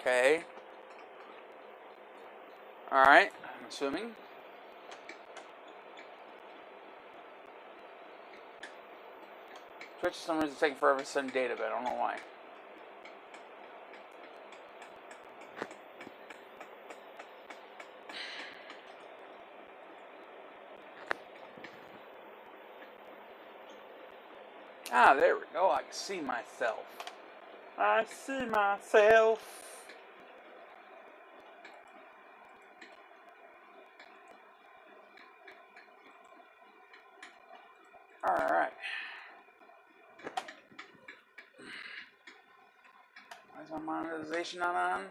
Okay. Alright, I'm assuming. Twitch for some reason is taking forever to send data, but I don't know why. Ah, there we go. I can see myself. I see myself. Alright. Why is my monetization not on?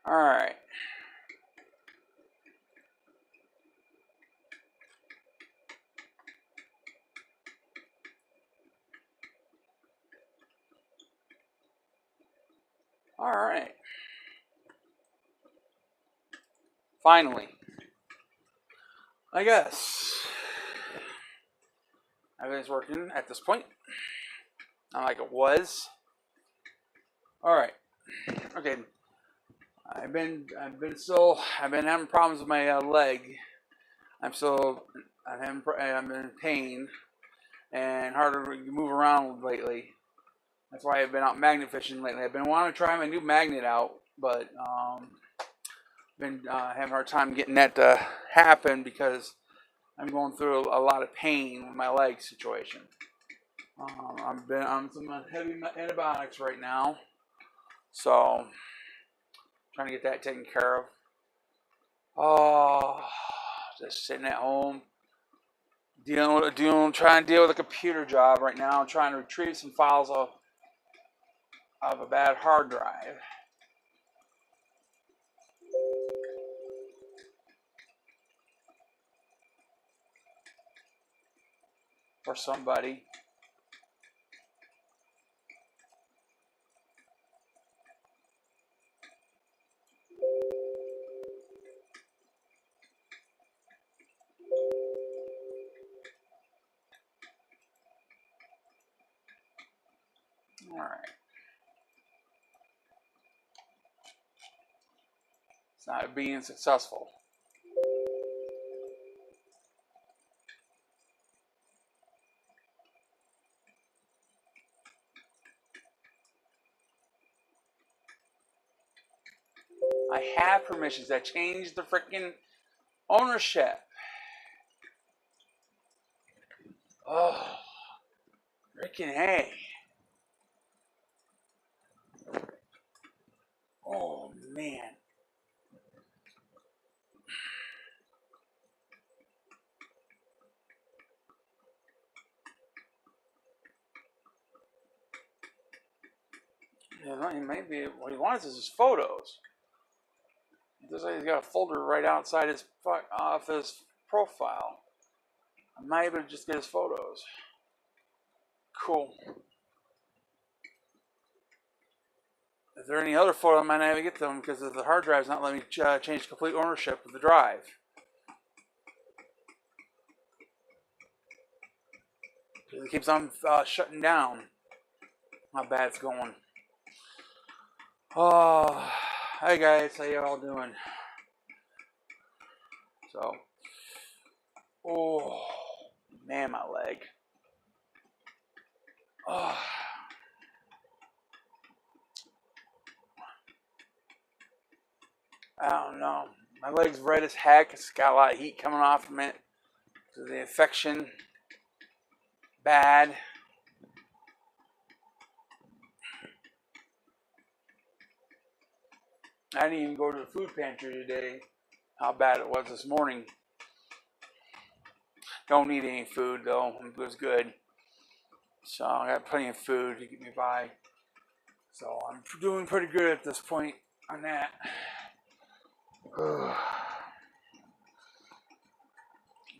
Alright. Alright. Finally. I guess. Everything's working at this point. Not like it was. Alright. Okay. I've been having problems with my leg. I'm in pain and harder to move around lately. That's why I've been out magnet fishing lately. I've been wanting to try my new magnet out, but been having a hard time getting that to happen because I'm going through a lot of pain with my leg situation. I've been on some heavy antibiotics right now, so trying to get that taken care of. Oh, just sitting at home, trying to deal with a computer job right now. I'm trying to retrieve some files of a bad hard drive. For somebody. Alright. It's not being successful. I have permissions that change the freaking ownership. Oh, freaking hey. Oh, man. Yeah, maybe what he wants is his photos. It looks like he's got a folder right outside his profile. I'm not able to just get his photos. Cool. If there are any other photos, I might not even get them because the hard drive's not letting me change complete ownership of the drive. It keeps on shutting down. How bad it's going. Oh, hey guys, how you all doing? So, oh, man, my leg. Oh. I don't know. My leg's red as heck. It's got a lot of heat coming off from it. So the infection, bad. I didn't even go to the food pantry today. How bad it was this morning. Don't need any food though. It was good. So I got plenty of food to get me by. So I'm doing pretty good at this point on that.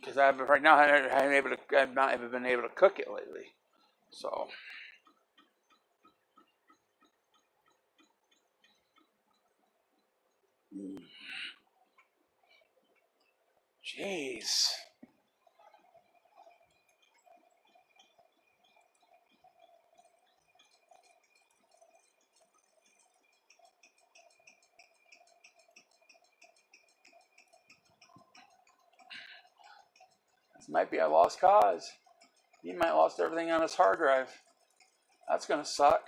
Because right now I've not even been able to cook it lately. So. Jeez. This might be a lost cause. He might have lost everything on his hard drive. That's going to suck.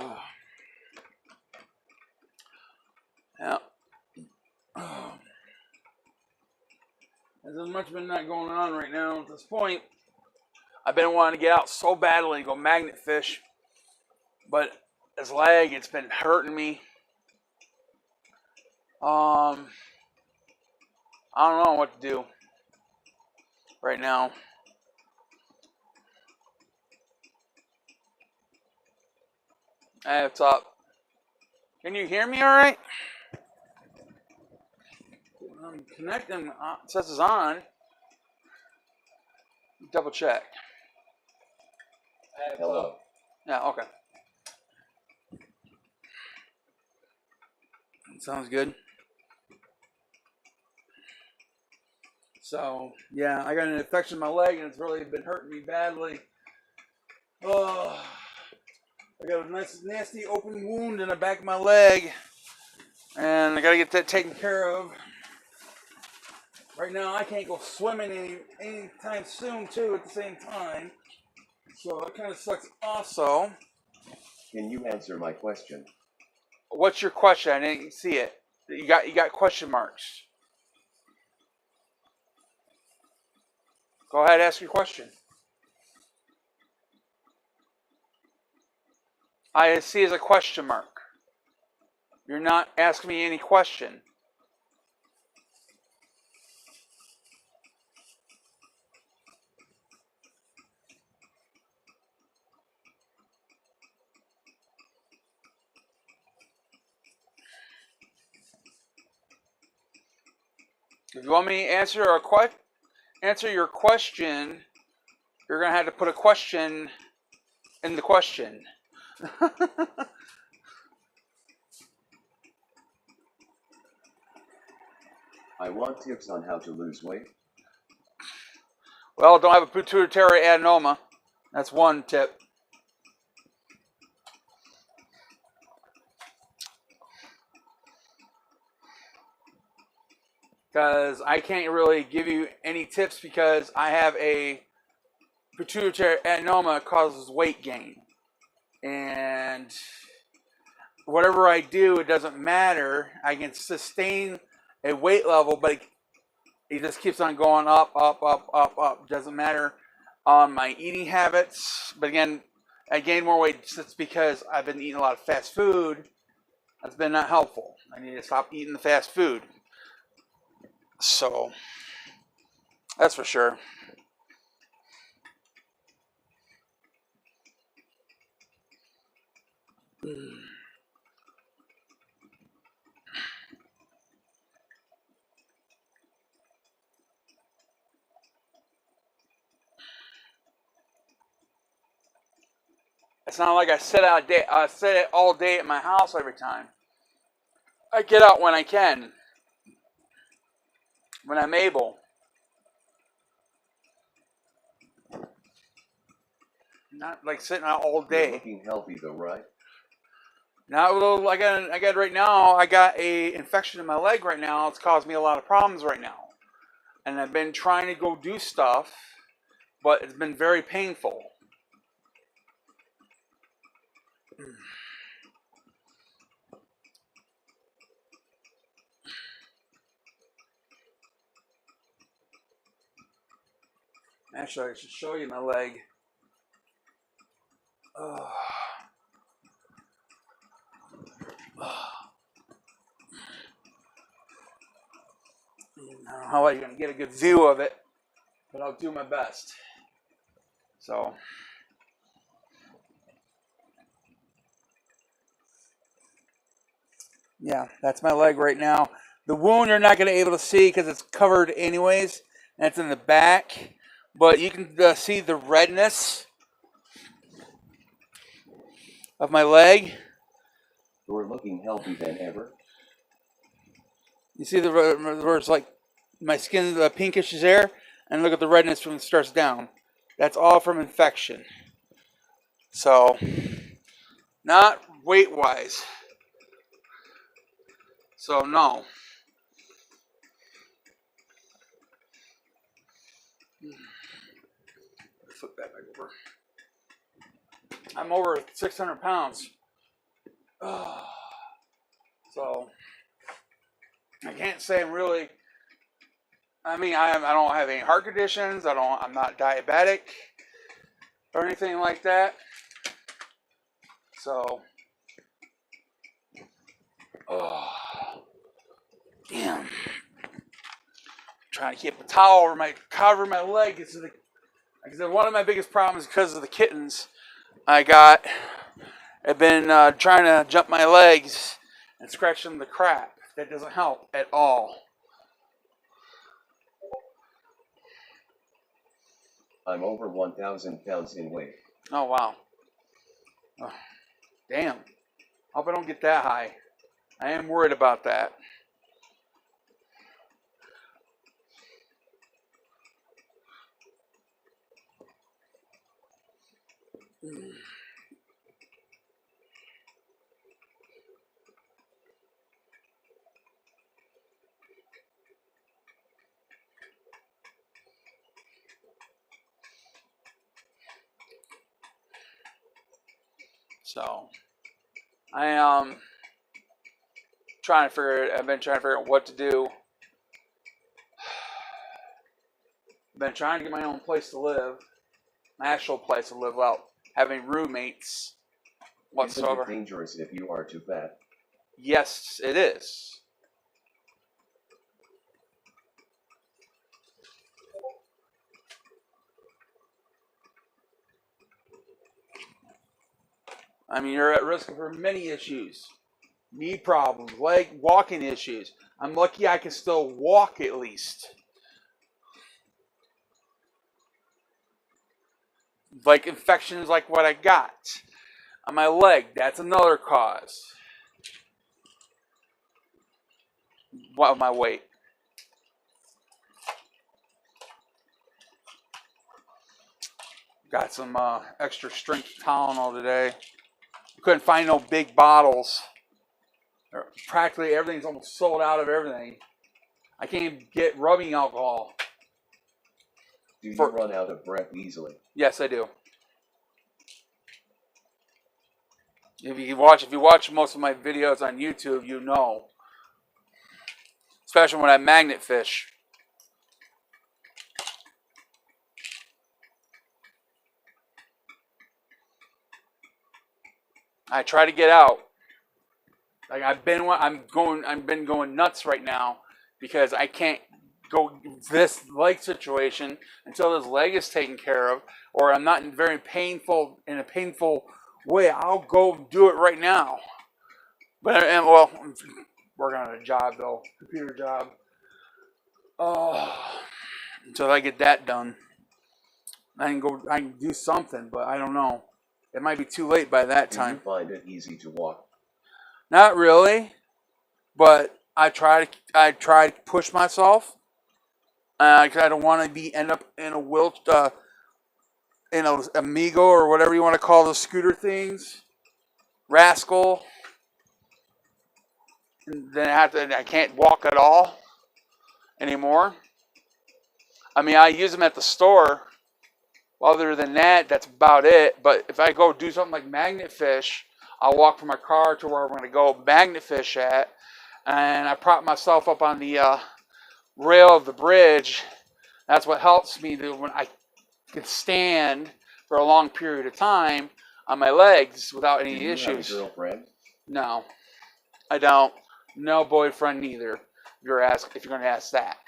Oh. Yeah. Oh. There's much been not going on right now at this point. I've been wanting to get out so badly and go magnet fish, but this leg, it's been hurting me. I don't know what to do right now. Hey, what's up? Can you hear me all right? I'm connecting. It says it's on. Double check. Hey, hello. Yeah, okay. Sounds good. So, yeah, I got an infection in my leg and it's really been hurting me badly. Oh, I got a nice, nasty open wound in the back of my leg. And I got to get that taken care of. Right now, I can't go swimming anytime soon, too, at the same time. So, that kind of sucks also. Can you answer my question? What's your question? I didn't see it. You got question marks. Go ahead, ask your question. I see as a question mark. You're not asking me any question. If you want me to answer your question, you're gonna have to put a question in the question. I want tips on how to lose weight. Well, don't have a pituitary adenoma. That's one tip. Because I can't really give you any tips because I have a pituitary adenoma causes weight gain. And whatever I do, it doesn't matter. I can sustain a weight level, but it just keeps on going up, up, up, up, up. It doesn't matter on my eating habits. But again, I gain more weight just because I've been eating a lot of fast food. That's been not helpful. I need to stop eating the fast food. So, that's for sure. It's not like I sit all day at my house every time. I get out when I can, when I'm able. Not like sitting out all day. You're looking healthy though, right? Now, I got right now. I got a infection in my leg right now. It's caused me a lot of problems right now, and I've been trying to go do stuff, but it's been very painful. Actually, I should show you my leg. I don't know how you're going to get a good view of it, but I'll do my best. So, yeah, that's my leg right now. The wound you're not going to be able to see because it's covered anyways. That's in the back. But you can see the redness of my leg. You're looking healthy than ever. You see where it's like my skin, the pinkish is there, and look at the redness from it starts down. That's all from infection. So, not weight-wise. So, no. Flip that back over. I'm over 600 pounds. So, I can't say I'm really. I mean, I don't have any heart conditions. I'm not diabetic or anything like that. So, damn. I'm trying to keep a towel over cover my leg. Because one of my biggest problems is because of the kittens I've been trying to jump my legs and scratch them the crap. That doesn't help at all. I'm over 1,000 pounds in weight. Oh, wow. Oh, damn. Hope I don't get that high. I am worried about that. So, I am I've been trying to figure out what to do. I've been trying to get my own place to live, my actual place to live without having roommates whatsoever. Isn't it dangerous if you are too fat? Yes, it is. I mean, you're at risk for many issues. Knee problems, walking issues. I'm lucky I can still walk at least. Like infections like what I got on my leg, that's another cause. What, my weight. Got some extra strength Tylenol today. Couldn't find no big bottles. Practically everything's almost sold out of everything. I can't even get rubbing alcohol. Do you run out of breath easily? Yes, I do. If you watch most of my videos on YouTube, you know. Especially when I magnet fish. I try to get out. Like I've been going nuts right now because I can't go this leg situation until this leg is taken care of, or I'm not in a painful way. I'll go do it right now. But I'm working on a job though, computer job. Until I get that done, I can do something, but I don't know. It might be too late by that time. Do you find it easy to walk? Not really, but I try to push myself. I don't want to end up in a in a Amigo or whatever you want to call those scooter things, Rascal. And then I can't walk at all anymore. I mean, I use them at the store. Other than that, that's about it. But if I go do something like magnet fish, I'll walk from my car to where I'm going to go magnet fish at, and I prop myself up on the rail of the bridge. That's what helps me when I can stand for a long period of time on my legs without any issues. Do you have a girlfriend? No, I don't. No boyfriend neither. If you're going to ask that.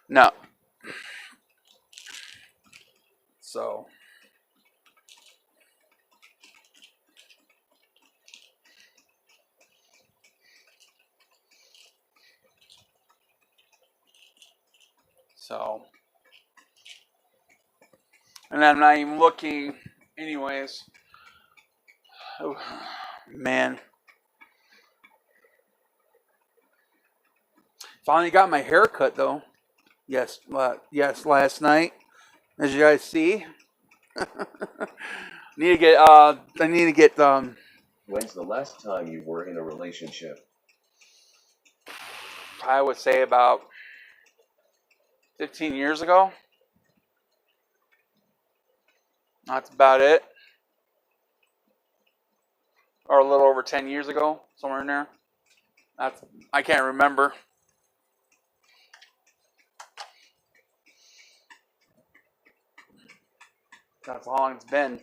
No. So. And I'm not even looking, anyways. Oh, man. Finally got my hair cut, though. Yes, last night, as you guys see. Need to get. I need to get. When's the last time you were in a relationship? I would say about 15 years ago. That's about it. Or a little over 10 years ago, somewhere in there. I can't remember. That's how long it's been.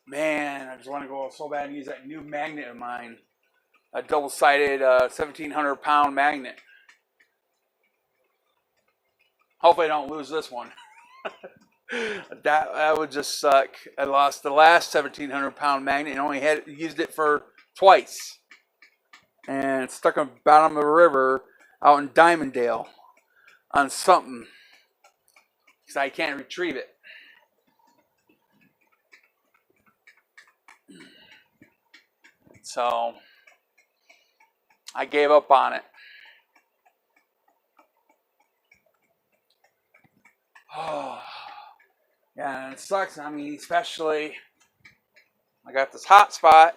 Man, I just want to go so bad and use that new magnet of mine. A double-sided 1,700-pound magnet. Hopefully I don't lose this one. that would just suck. I lost the last 1,700-pound magnet and only used it for twice. And it's stuck on the bottom of the river out in Diamonddale on something. Because I can't retrieve it. So I gave up on it. Oh, yeah, and it sucks. I mean, especially I got this hot spot,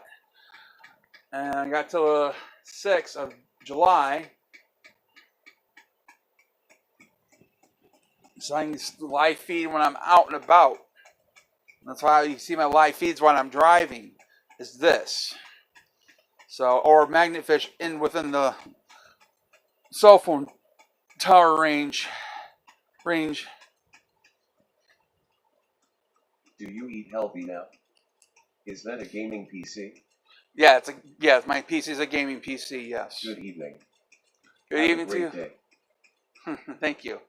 and I got to the 6th of July, so I can live feed when I'm out and about. That's why you see my live feeds when I'm driving. Is this so, or magnet fish within the cell phone tower range. Do you eat healthy now? Is that a gaming PC? Yeah, my PC is a gaming PC. Yes. Good evening. Good evening to you. Day. Thank you.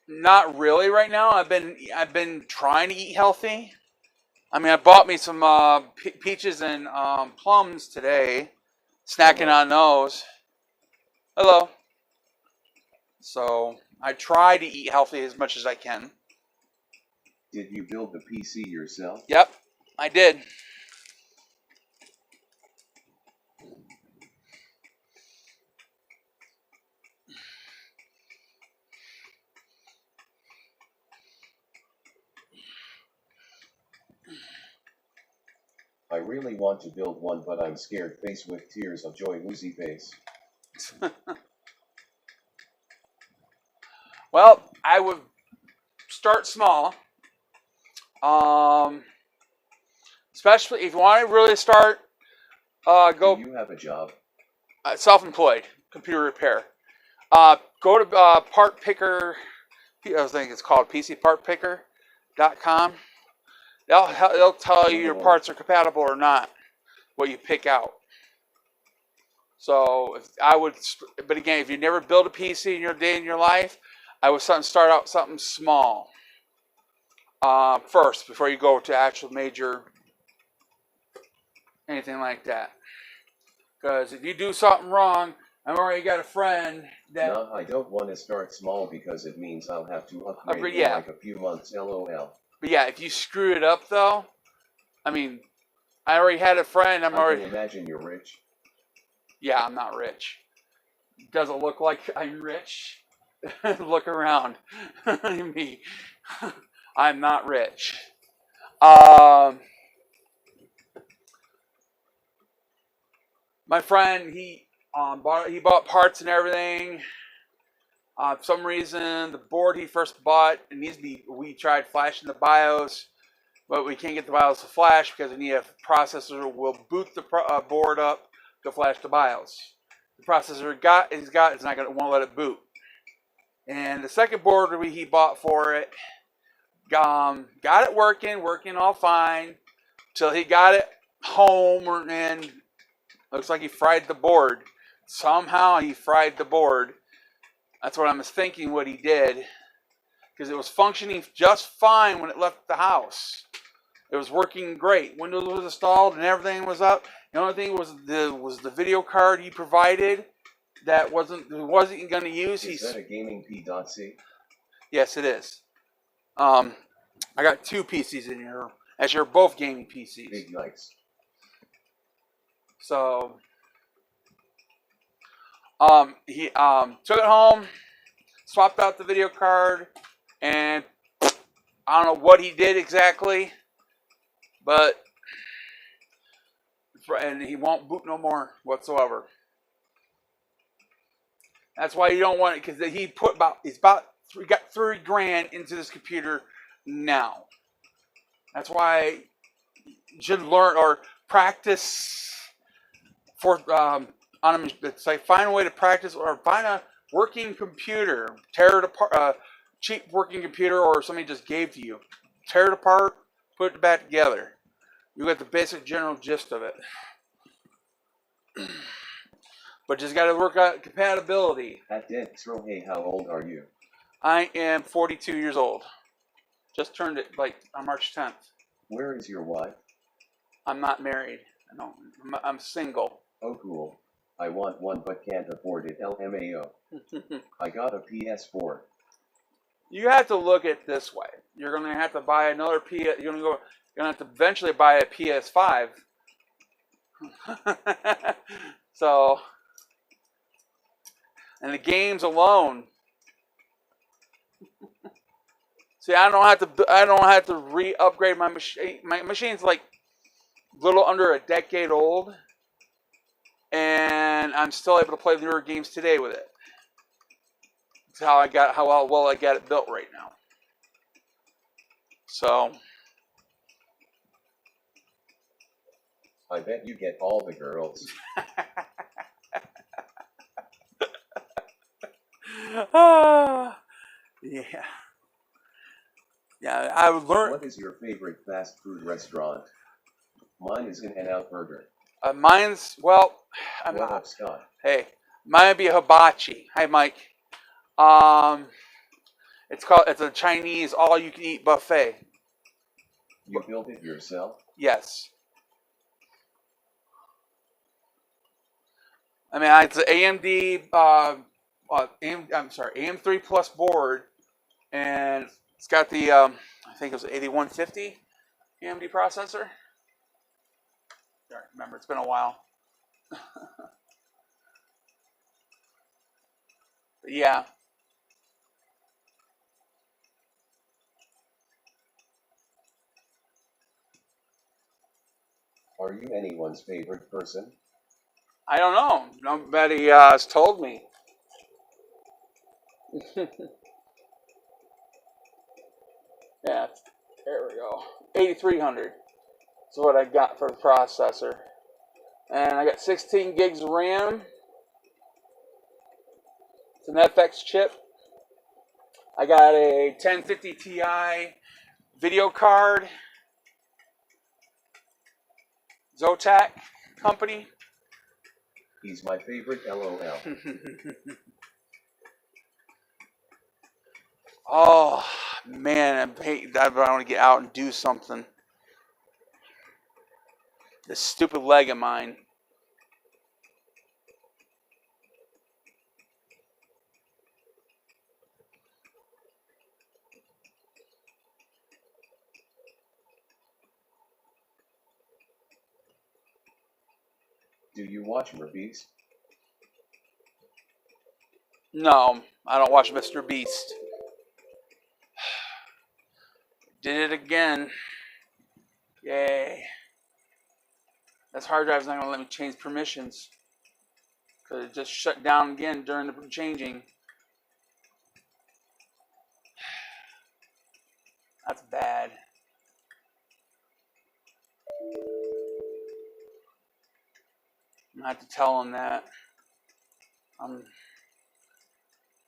Not really right now. I've been trying to eat healthy. I mean, I bought me some peaches and plums today. Snacking on those. Hello. So I try to eat healthy as much as I can. Did you build the PC yourself? Yep, I did. I really want to build one, but I'm scared. Face with tears of joy, woozy face. Well, I would start small. Especially if you want to really start, go. Do you have a job? Self-employed, computer repair. Go to Part Picker. I think it's called PCPartPicker.com. They'll tell you your parts are compatible or not. What you pick out. So but again, if you never build a PC in your day in your life, I would start out something small first before you go to actual major anything like that. Because if you do something wrong, I've already got a friend that. No, I don't want to start small because it means I'll have to upgrade in like a few months. LOL. But yeah, if you screw it up though, I mean, I already had a friend. I can imagine you're rich. Yeah, I'm not rich. Doesn't look like I'm rich. Look around. Me. I'm not rich. My friend, he bought parts and everything. For some reason, the board he first bought, we tried flashing the BIOS. but we can't get the BIOS to flash because we need a processor that will boot the board up to flash the BIOS. The processor is not won't let it boot. And the second board he bought for it, got it working all fine, till he got it home, and looks like he fried the board. Somehow he fried the board. That's what I'm thinking what he did, because it was functioning just fine when it left the house. It was working great. Windows was installed and everything was up. The only thing was the video card he provided that wasn't going to use. Is that a gaming P.C? Yes, it is. I got two PCs in here, as you're both gaming PCs. Big nice. So, he took it home, swapped out the video card, and I don't know what he did exactly, but and he won't boot no more whatsoever. That's why you don't want it, because he got $3,000 into this computer now. That's why you should learn or practice for on a. It's like find a way to practice or find a working computer. Tear it apart, cheap working computer, or somebody just gave to you. Tear it apart, put it back together. You got the basic general gist of it. But just got to work out compatibility. At Dead Throw, hey, how old are you? I am 42 years old. Just turned it on March 10th. Where is your wife? I'm not married. I'm single. Oh, cool. I want one but can't afford it. LMAO. I got a PS4. You have to look at it this way. You're going to have to buy another You're going to have to eventually buy a PS5. So, and the games alone. See, I don't have to re-upgrade my machine. My machine's like a little under a decade old, and I'm still able to play the newer games today with it. That's how well I got it built right now. So, I bet you get all the girls. Yeah. Yeah, I would learn. What is your favorite fast food restaurant? Mine is In-N-Out Burger. Mine's, well, I'm What not. up, Scott? Hey, mine would be hibachi. Hi, Mike. It's a Chinese all-you-can-eat buffet. You built it yourself? Yes. I mean, it's an AMD, AM3 Plus board, and it's got the, I think it was 8150 AMD processor. I don't remember, it's been a while. But yeah. Are you anyone's favorite person? I don't know. Nobody has told me. Yeah, there we go. 8300 is what I got for the processor. And I got 16 gigs of RAM. It's an FX chip. I got a 1050 Ti video card. Zotac company. He's my favorite, LOL. Oh, man, I want to get out and do something. This stupid leg of mine. Do you watch movies? No, I don't watch Mr. Beast. Did it again. Yay. This hard drive's not going to let me change permissions. Because it just shut down again during the changing. That's bad. I have to tell him that. I'm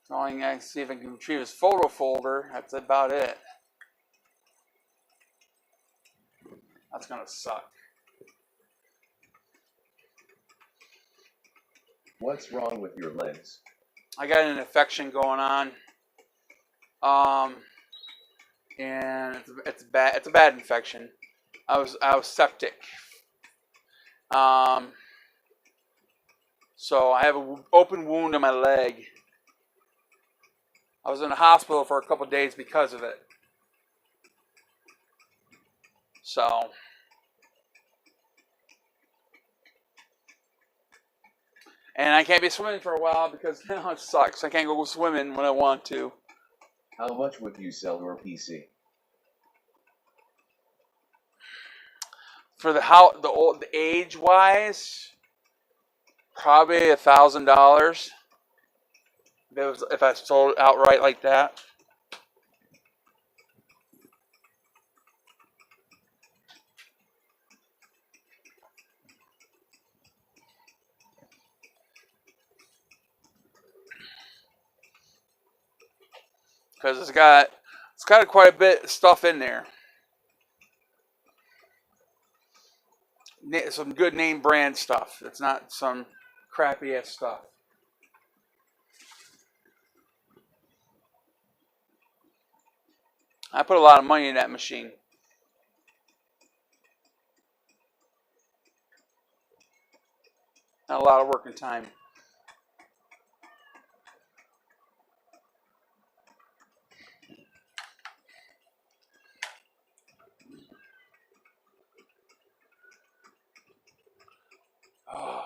trying to see if I can retrieve his photo folder. That's about it. That's gonna suck. What's wrong with your legs? I got an infection going on. And it's bad. It's a bad infection. I was septic. So I have an open wound in my leg. I was in the hospital for a couple of days because of it. So, and I can't be swimming for a while because now it sucks. I can't go swimming when I want to. How much would you sell your PC? For the age wise, probably $1,000. If I sold it outright like that. Because it's got quite a bit of stuff in there. Some good name brand stuff. It's not some crappy ass stuff. I put a lot of money in that machine. Not a lot of work and time. Oh.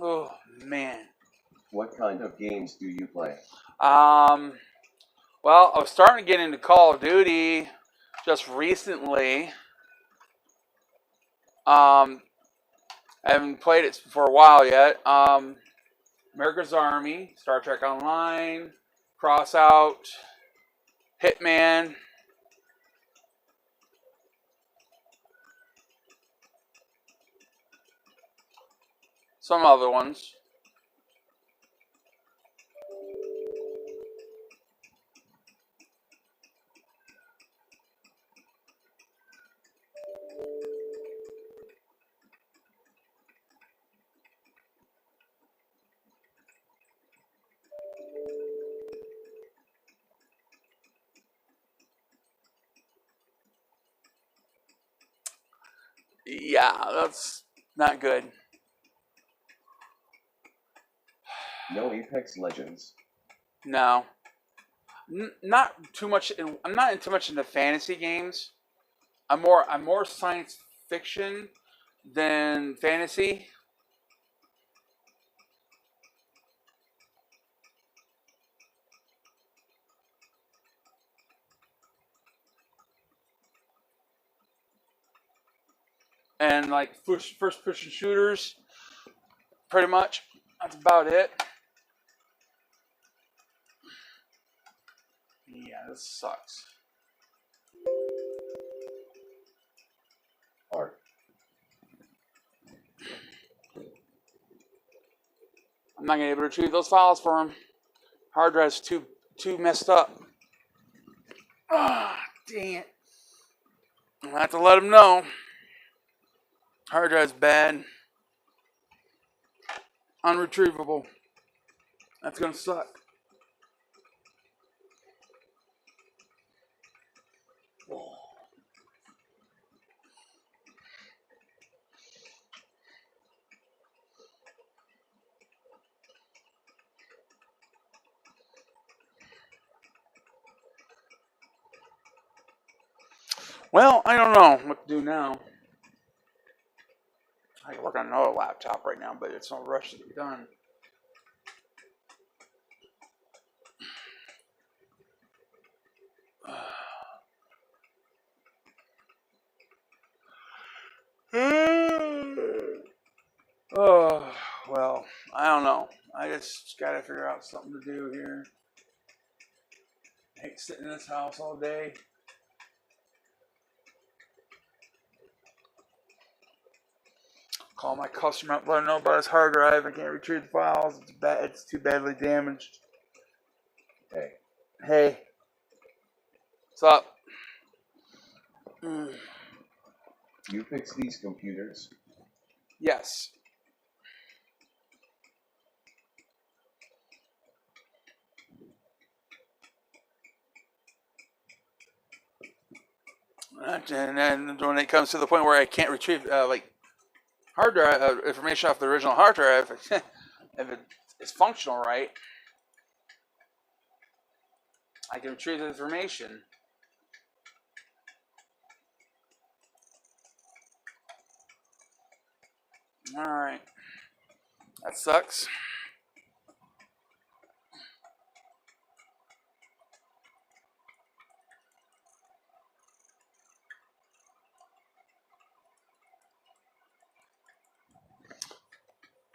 Oh man. What kind of games do you play? Well, I was starting to get into Call of Duty just recently. I haven't played it for a while yet. America's Army, Star Trek Online, Crossout, Hitman. Some other ones. Yeah, that's not good. No Apex Legends. No, not too much. I'm not too much into fantasy games. I'm more science fiction than fantasy. And like first person shooters, pretty much. That's about it. Yeah, this sucks. Art. I'm not gonna be able to retrieve those files for him. Hard drive's too messed up. Ah, dang it. I have to let him know. Hard drive's bad. Unretrievable. That's gonna suck. Well, I don't know what to do now. I working on another laptop right now, but it's no rush to be done. Oh, well, I don't know. I just got to figure out something to do here. I hate sitting in this house all day. Call my customer up, let them know about his hard drive. I can't retrieve the files. It's bad. It's too badly damaged. Hey. What's up? You fix these computers? Yes. And then when it comes to the point where I can't retrieve like hard drive information off the original hard drive, if it's functional right, I can retrieve the information. All right, that sucks.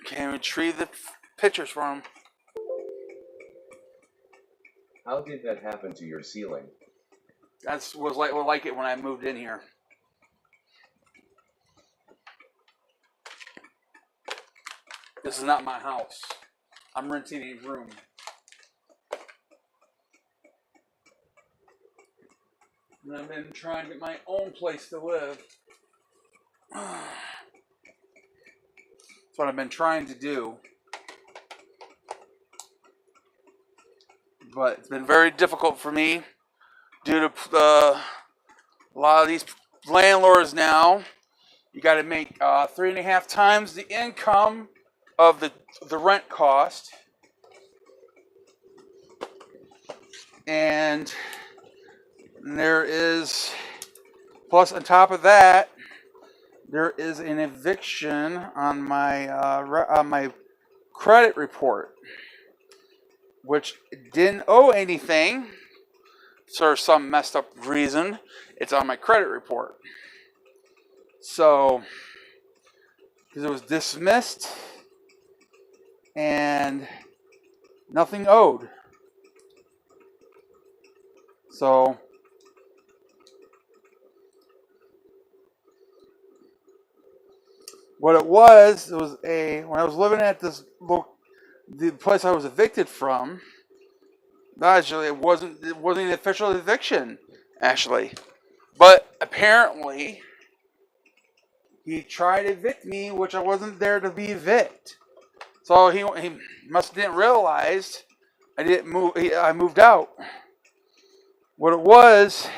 Can't retrieve the pictures from him. How did that happen to your ceiling? That's was like it when I moved in here. This is not my house. I'm renting a room. And I've been trying to get my own place to live. That's what I've been trying to do. But it's been very difficult for me due to a lot of these landlords now. You got to make 3.5 times the income of the rent cost. And there is, plus on top of that, there is an eviction on my credit report, which didn't owe anything for some messed up reason. It's on my credit report. So, because it was dismissed and nothing owed. So, what it was when I was living at the place I was evicted from. Actually, it wasn't an official eviction, actually, but apparently he tried to evict me, which I wasn't there to be evicted. So he must didn't realize I didn't move. I moved out. What it was,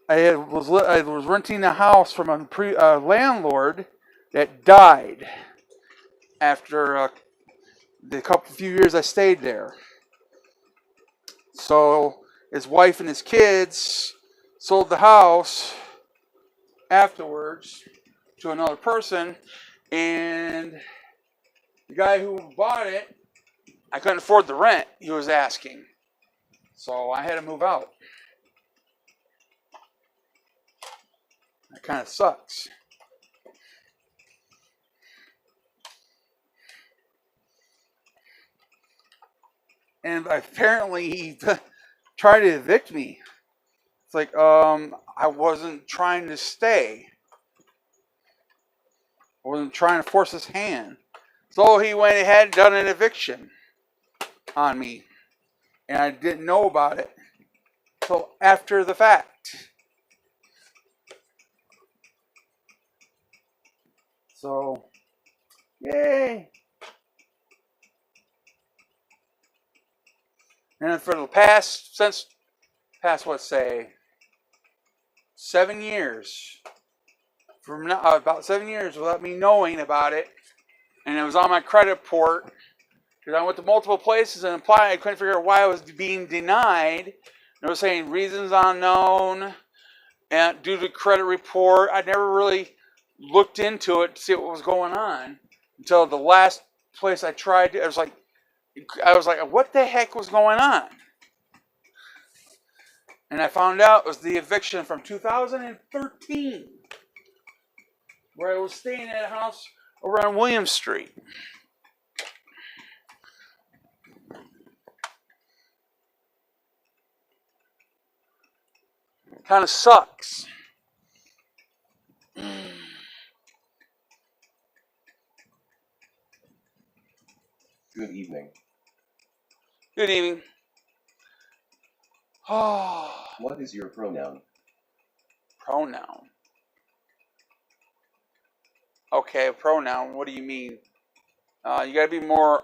I was renting a house from a landlord that died after the few years I stayed there. So his wife and his kids sold the house afterwards to another person, and the guy who bought it, I couldn't afford the rent he was asking, so I had to move out. That kind of sucks. And apparently he tried to evict me. It's like, I wasn't trying to stay. I wasn't trying to force his hand. So he went ahead and done an eviction on me. And I didn't know about it until after the fact. So, yay. And for the past 7 years, from now, about 7 years without me knowing about it, and it was on my credit report, because I went to multiple places and applied, I couldn't figure out why I was being denied. They were saying reasons unknown, and due to credit report, I never really looked into it to see what was going on until the last place I tried. I was like, what the heck was going on? And I found out it was the eviction from 2013, where I was staying at a house over on William Street. Kind of sucks. Good evening. Good evening. Oh, What is your pronoun? pronoun. Okay, pronoun. What do you mean? You gotta be more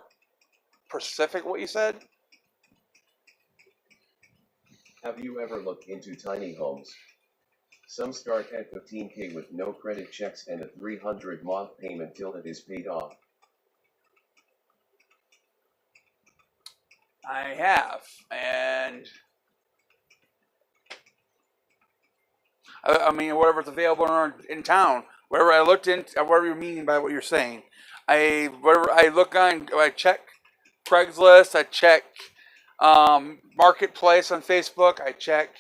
specific. What you said? Have you ever looked into tiny homes? Some start at 15K with no credit checks and a 300 month payment till it is paid off. I have, and I mean whatever's available in town. Whatever I looked into, whatever you're meaning by what you're saying. I check Craigslist. I check Marketplace on Facebook. I check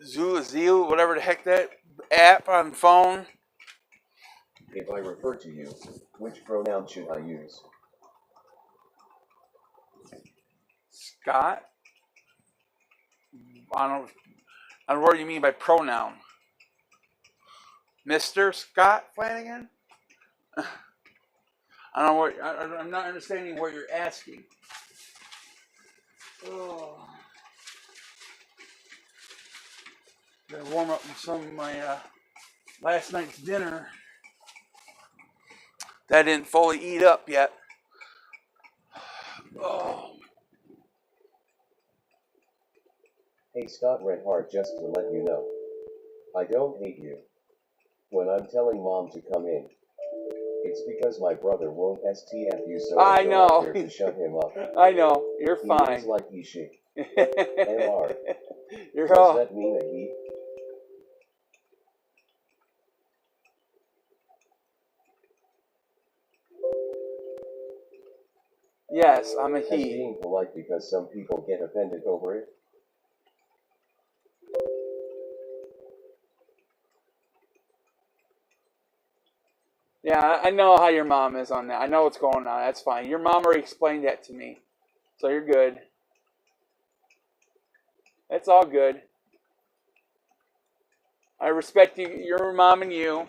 Zeal, whatever the heck that app on phone. If I refer to you, which pronoun should I use? Scott. I don't know what you mean by pronoun. Mr. Scott Flannagan? I don't know what I'm not understanding what you're asking. Oh. Gotta warm up some of my last night's dinner. That didn't fully eat up yet. Oh. Hey Scott Redheart, just to let you know, I don't hate you. When I'm telling Mom to come in, it's because my brother won't STF you, so I go out there to shut him up. I know, you're fine. He is like he, she. MR. Does that mean a he? Yes, I'm a As he. being polite because some people get offended over it. Yeah, I know how your mom is on that. I know what's going on. That's fine. Your mom already explained that to me. So you're good. It's all good. I respect you, your mom and you,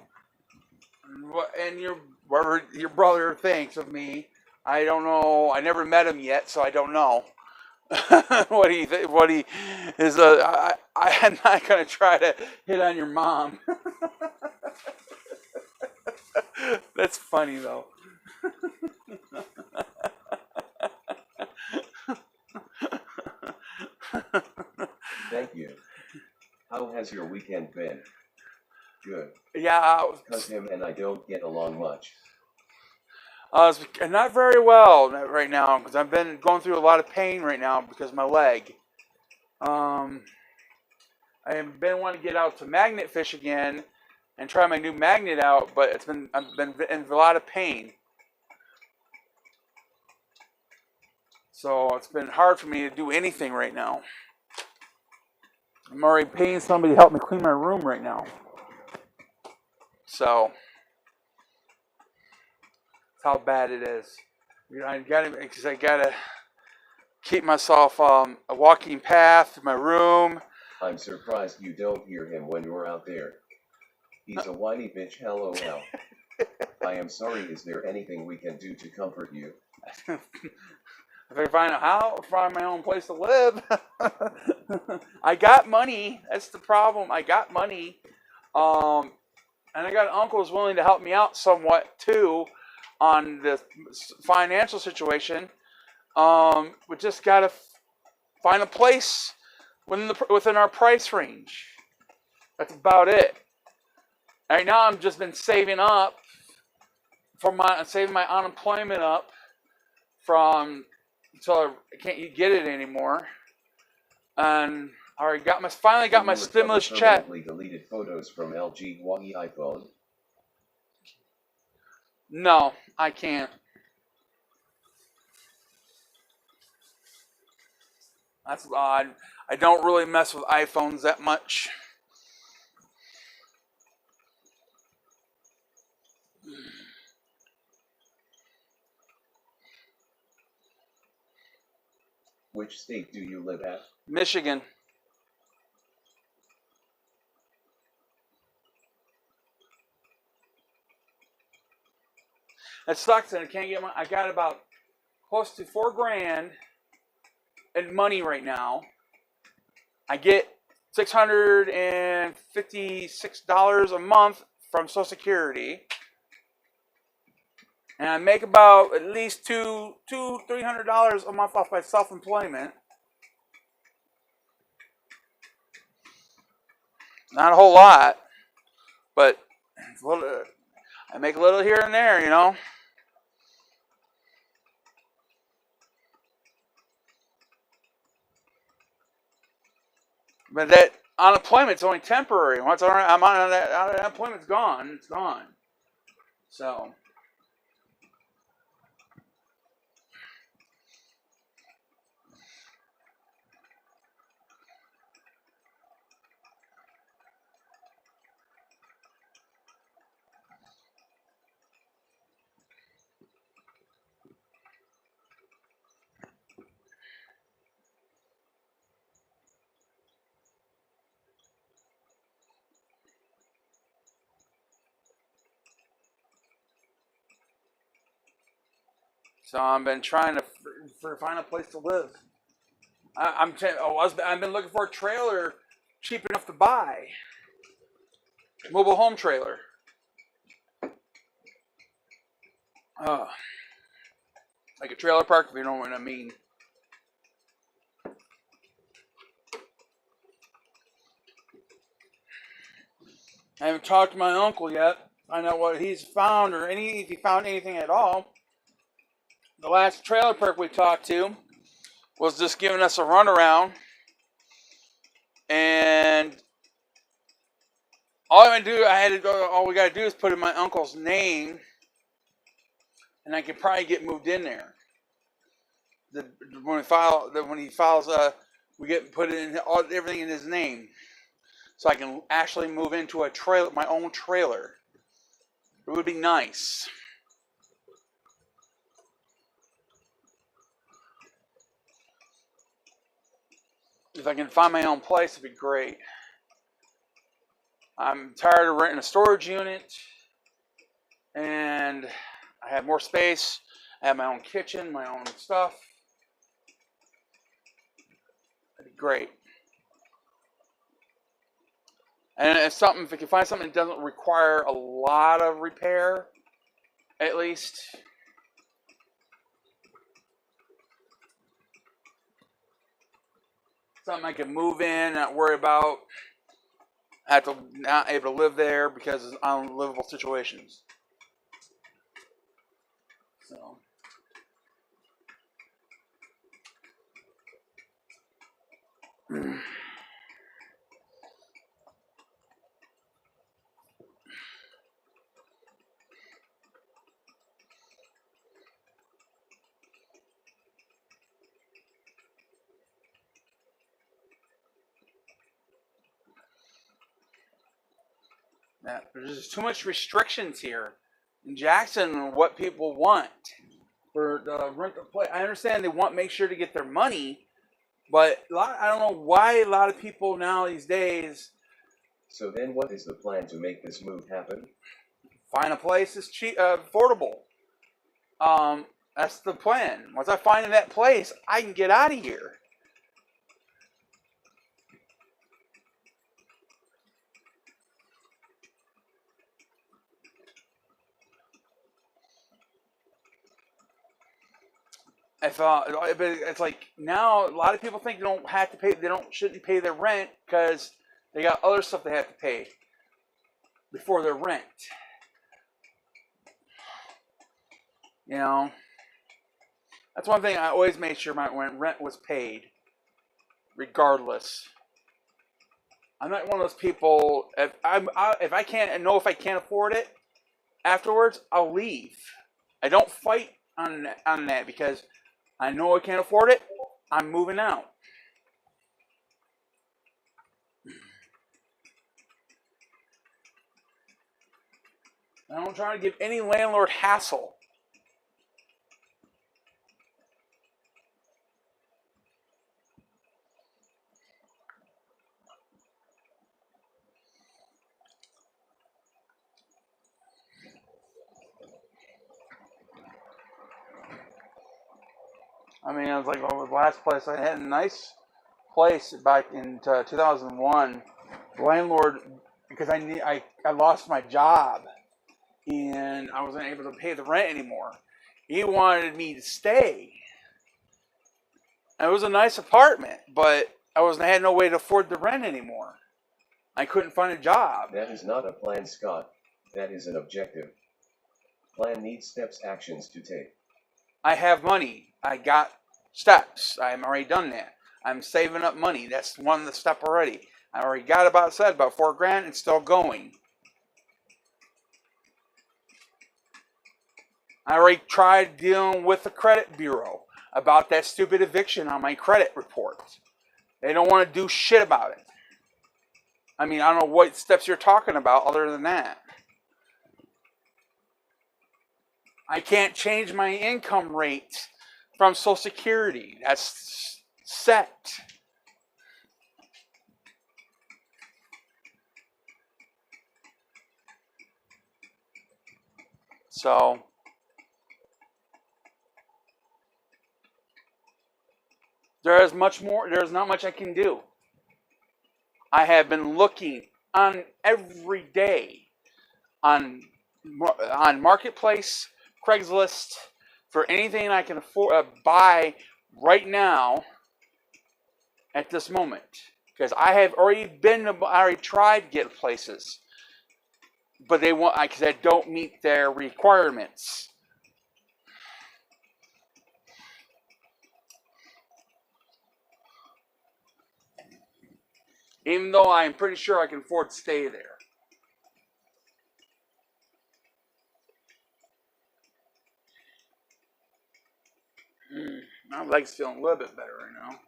and whatever your brother thinks of me. I don't know. I never met him yet, so I don't know what he is. I'm not gonna try to hit on your mom. That's funny though. Thank you. How has your weekend been? Good. Yeah. Because him and I don't get along much. Not very well right now because I've been going through a lot of pain right now because of my leg. I have been wanting to get out to magnet fish again and try my new magnet out, but I've been in a lot of pain. So it's been hard for me to do anything right now. I'm already paying somebody to help me clean my room right now. So that's how bad it is. I gotta keep myself a walking path to my room. I'm surprised you don't hear him when you're out there. He's a whiny bitch, LOL. I am sorry, is there anything we can do to comfort you? If I find out how, find my own place to live. I got money. That's the problem. I got money. And I got an uncle who's willing to help me out somewhat too on the financial situation. We just got to find a place within our price range. That's about it. Right now, I've just been saving up saving my unemployment up until I can't get it anymore. And I already finally got my stimulus check. Deleted photos from LG Huawei iPhone. No, I can't. That's odd. I don't really mess with iPhones that much. Which state do you live at? Michigan. It sucks that I can't get my. I got about close to $4,000 in money right now. I get $656 a month from Social Security, and I make about at least $300 a month off my self-employment. Not a whole lot, but I make a little here and there, you know. But that unemployment's only temporary. Once I'm on that, unemployment's gone. It's gone. So. So I've been trying to find a place to live. I've been looking for a trailer cheap enough to buy. Mobile home trailer. Like a trailer park, if you know what I mean. I haven't talked to my uncle yet. Find out what he's found or if he found anything at all. The last trailer park we talked to was just giving us a runaround, and all we got to do is put in my uncle's name, and I could probably get moved in there. When he files, we get put in everything in his name, so I can actually move into a trailer, my own trailer. It would be nice. If I can find my own place, it'd be great. I'm tired of renting a storage unit, and I have more space. I have my own kitchen, my own stuff. That'd be great. And if you can find something that doesn't require a lot of repair, at least. Something I can move in, not worry about. Not able to live there because of unlivable situations. So. There's just too much restrictions here in Jackson on what people want for the rental place. I understand they want to make sure to get their money, but I don't know why a lot of people now these days. So then, what is the plan to make this move happen? Find a place that's cheap, affordable. That's the plan. Once I find that place, I can get out of here. It's like now a lot of people think shouldn't pay their rent because they got other stuff they have to pay before their rent. You know, that's one thing I always made sure my rent was paid, regardless. I'm not one of those people. If I can't afford it, afterwards, I'll leave. I don't fight on that because I know I can't afford it. I'm moving out. I don't try to give any landlord hassle. I mean, it was like the last place I had a nice place back in 2001. The landlord, because I lost my job and I wasn't able to pay the rent anymore. He wanted me to stay. And it was a nice apartment, but I had no way to afford the rent anymore. I couldn't find a job. That is not a plan, Scott. That is an objective. Plan needs steps, actions to take. I have money. I got steps. I'm already done that. I'm saving up money. That's one of the step already. I already got about $4,000 and still going. I already tried dealing with the credit bureau about that stupid eviction on my credit report. They don't want to do shit about it. I mean, I don't know what steps you're talking about other than that. I can't change my income rate from Social Security. That's set. So, there's not much I can do. I have been looking on every day on Marketplace, Craigslist, for anything I can afford buy right now at this moment. Because I have already tried to get places, but because I don't meet their requirements. Even though I'm pretty sure I can afford to stay there. My leg's feeling a little bit better right now.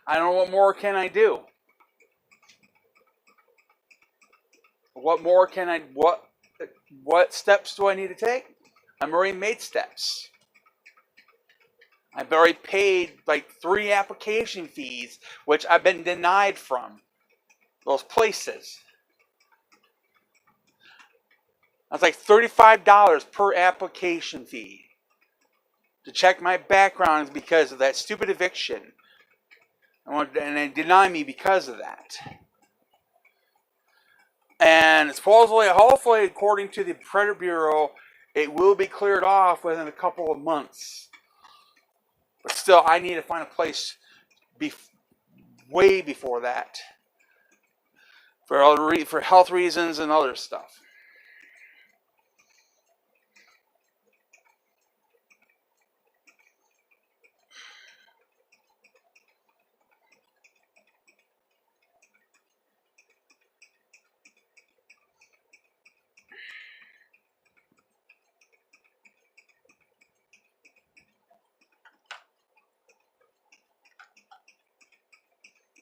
I don't know what more can I do. What steps do I need to take? I've already made steps. I've already paid like 3 application fees, which I've been denied from those places. That's like $35 per application fee to check my background because of that stupid eviction. And they deny me because of that. And hopefully, according to the Credit Bureau, it will be cleared off within a couple of months. But still, I need to find a place way before that for health reasons and other stuff.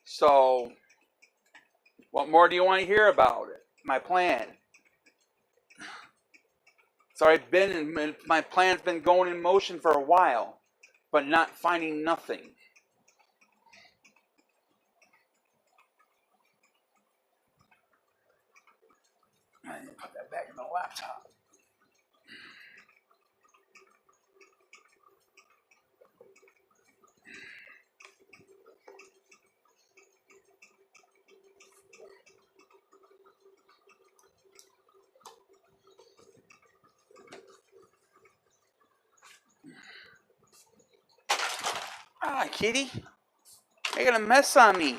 So, what more do you want to hear about it? My plan. My plan's been going in motion for a while, but not finding nothing. I need to put that back in the laptop. Ah, kitty. Making a mess on me.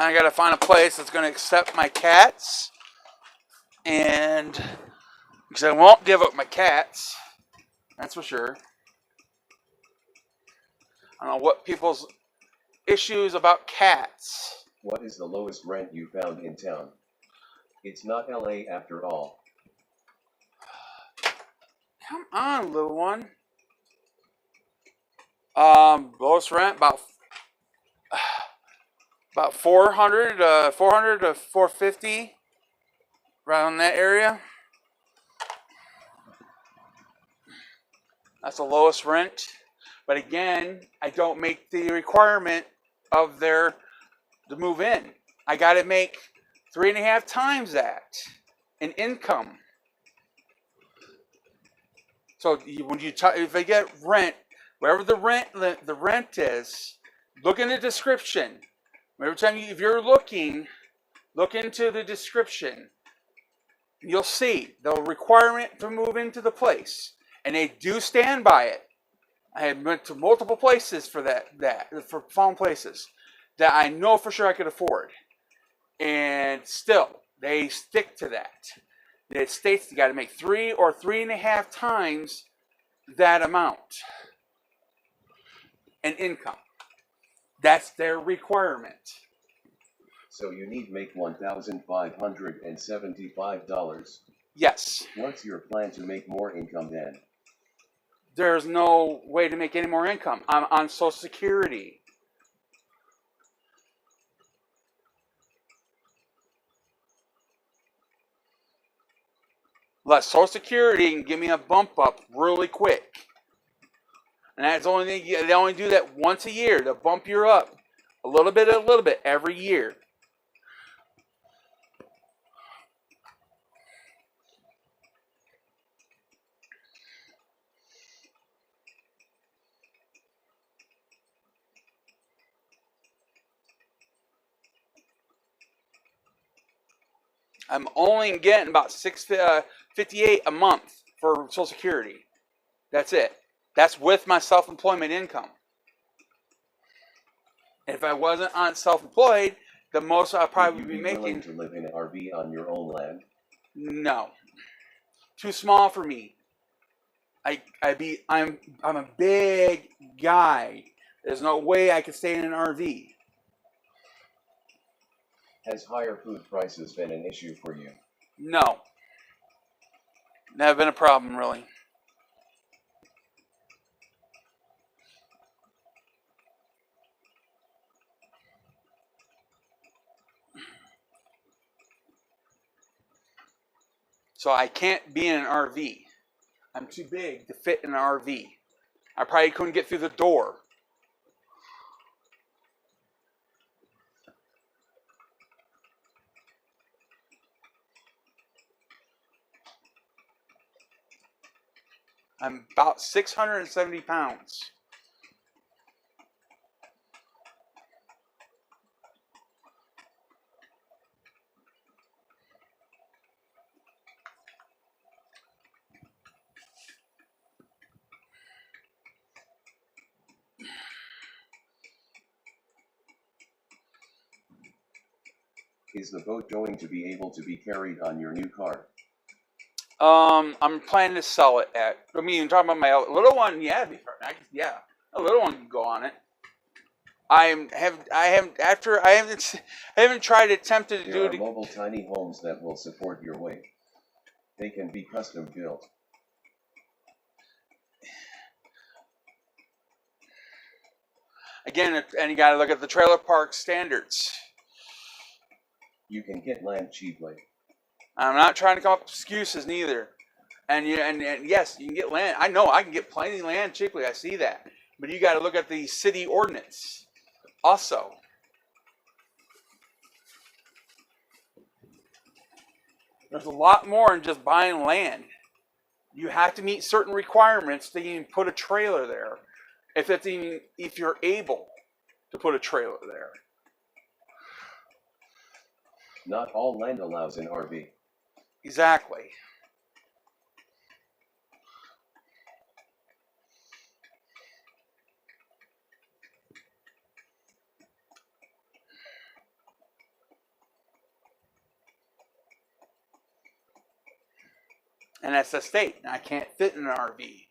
I gotta find a place that's gonna accept my cats, and because I won't give up my cats, that's for sure. I don't know what people's issues about cats. What is the lowest rent you found in town? It's not LA after all. Come on, little one. Lowest rent about 400 to 450, around that area. That's the lowest rent. But again, I don't make the requirement of their to move in. I got to make 3.5 times that in income. So when if they get rent, whatever the rent is, look in the description. Every time if you're looking, look into the description. You'll see the requirement to move into the place, and they do stand by it. I had went to multiple places for for found places that I know for sure I could afford, and still they stick to that. It states you got to make 3 or 3.5 times that amount in income. That's their requirement. So you need to make $1,575. Yes. What's your plan to make more income then? There's no way to make any more income. I'm on Social Security. Let Social Security can give me a bump up really quick. And that's the only thing, they only do that once a year to bump you up a little bit every year. I'm only getting about $658 a month for Social Security. That's it. That's with my self-employment income. If I wasn't on self-employed, the most I'd probably be making. Willing to live in an RV on your own land? No, too small for me. I'm a big guy. There's no way I could stay in an RV. Has higher food prices been an issue for you? No, never been a problem really. So I can't be in an RV. I'm too big to fit in an RV. I probably couldn't get through the door. I'm about 670 pounds. Is the boat going to be able to be carried on your new car? I'm planning to sell it you're talking about my little one? Yeah, yeah, a little one can go on it. I haven't attempted to do it. There are mobile tiny homes that will support your weight. They can be custom built. Again, and you got to look at the trailer park standards. You can get land cheaply. I'm not trying to come up with excuses neither. And yes, you can get land. I know I can get plenty of land cheaply. I see that. But you got to look at the city ordinance also. There's a lot more than just buying land. You have to meet certain requirements to even put a trailer there. If you're able to put a trailer there. Not all land allows an RV. Exactly. And that's the state. And I can't fit in an RV.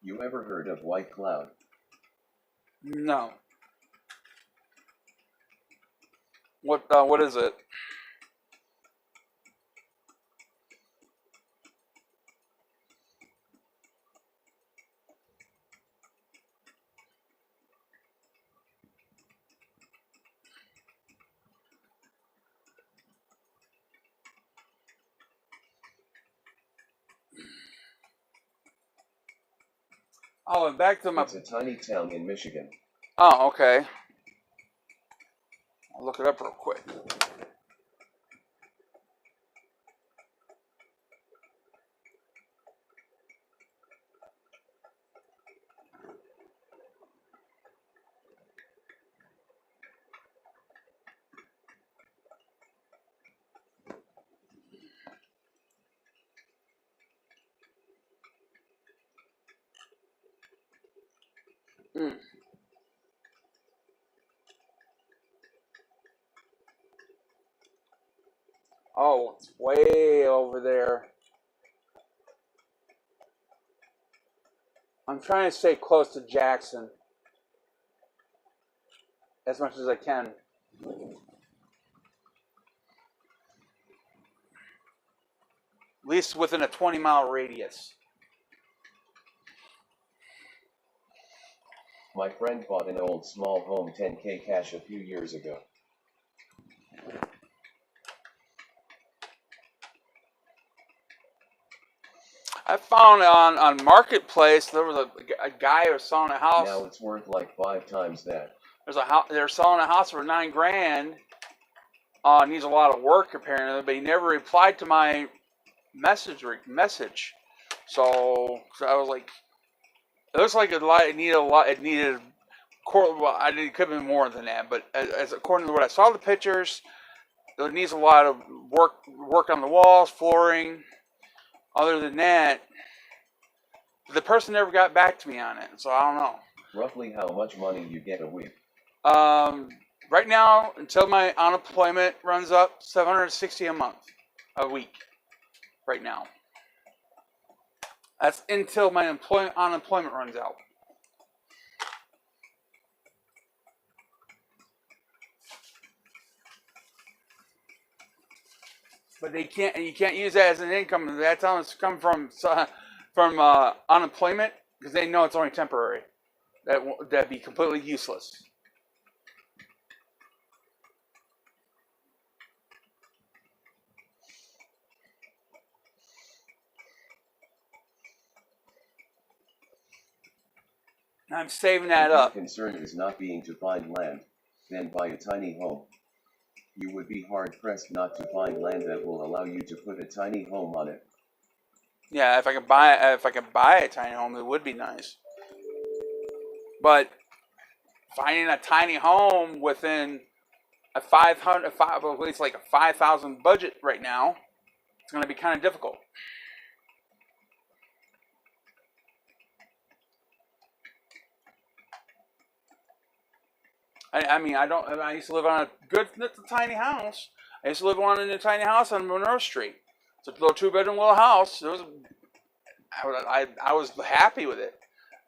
You ever heard of White Cloud? No. What is it? Oh, and back to my... It's a tiny town in Michigan. Oh, okay. I'll look it up real quick. Mm. Oh, it's way over there. I'm trying to stay close to Jackson as much as I can. At least within a 20-mile radius. My friend bought an old small home 10K cash a few years ago. I found on Marketplace there was a guy who was selling a house. Now it's worth like 5 times that. They're selling a house for $9 grand. Needs a lot of work apparently, but he never replied to my message. So I was like, it looks like it needed a lot. It needed, well, it could have been more than that, but as according to what I saw the pictures, it needs a lot of work on the walls, flooring. Other than that, the person never got back to me on it, so I don't know. Roughly how much money you get a week? Right now, until my unemployment runs up, $760 a week. Right now, that's until my unemployment runs out. But you can't use that as an income. That's how it's come from unemployment, because they know it's only temporary. That'd be completely useless. I'm saving that up. If your concern is not being to find land, then buy a tiny home. You would be hard-pressed not to find land that will allow you to put a tiny home on it. Yeah, if I could buy a tiny home, it would be nice. But finding a tiny home within at least like a 5,000 budget right now, it's going to be kind of difficult. I used to live on a good tiny house. I used to live in a tiny house on Monroe Street. It's a little 2-bedroom little house. I was happy with it.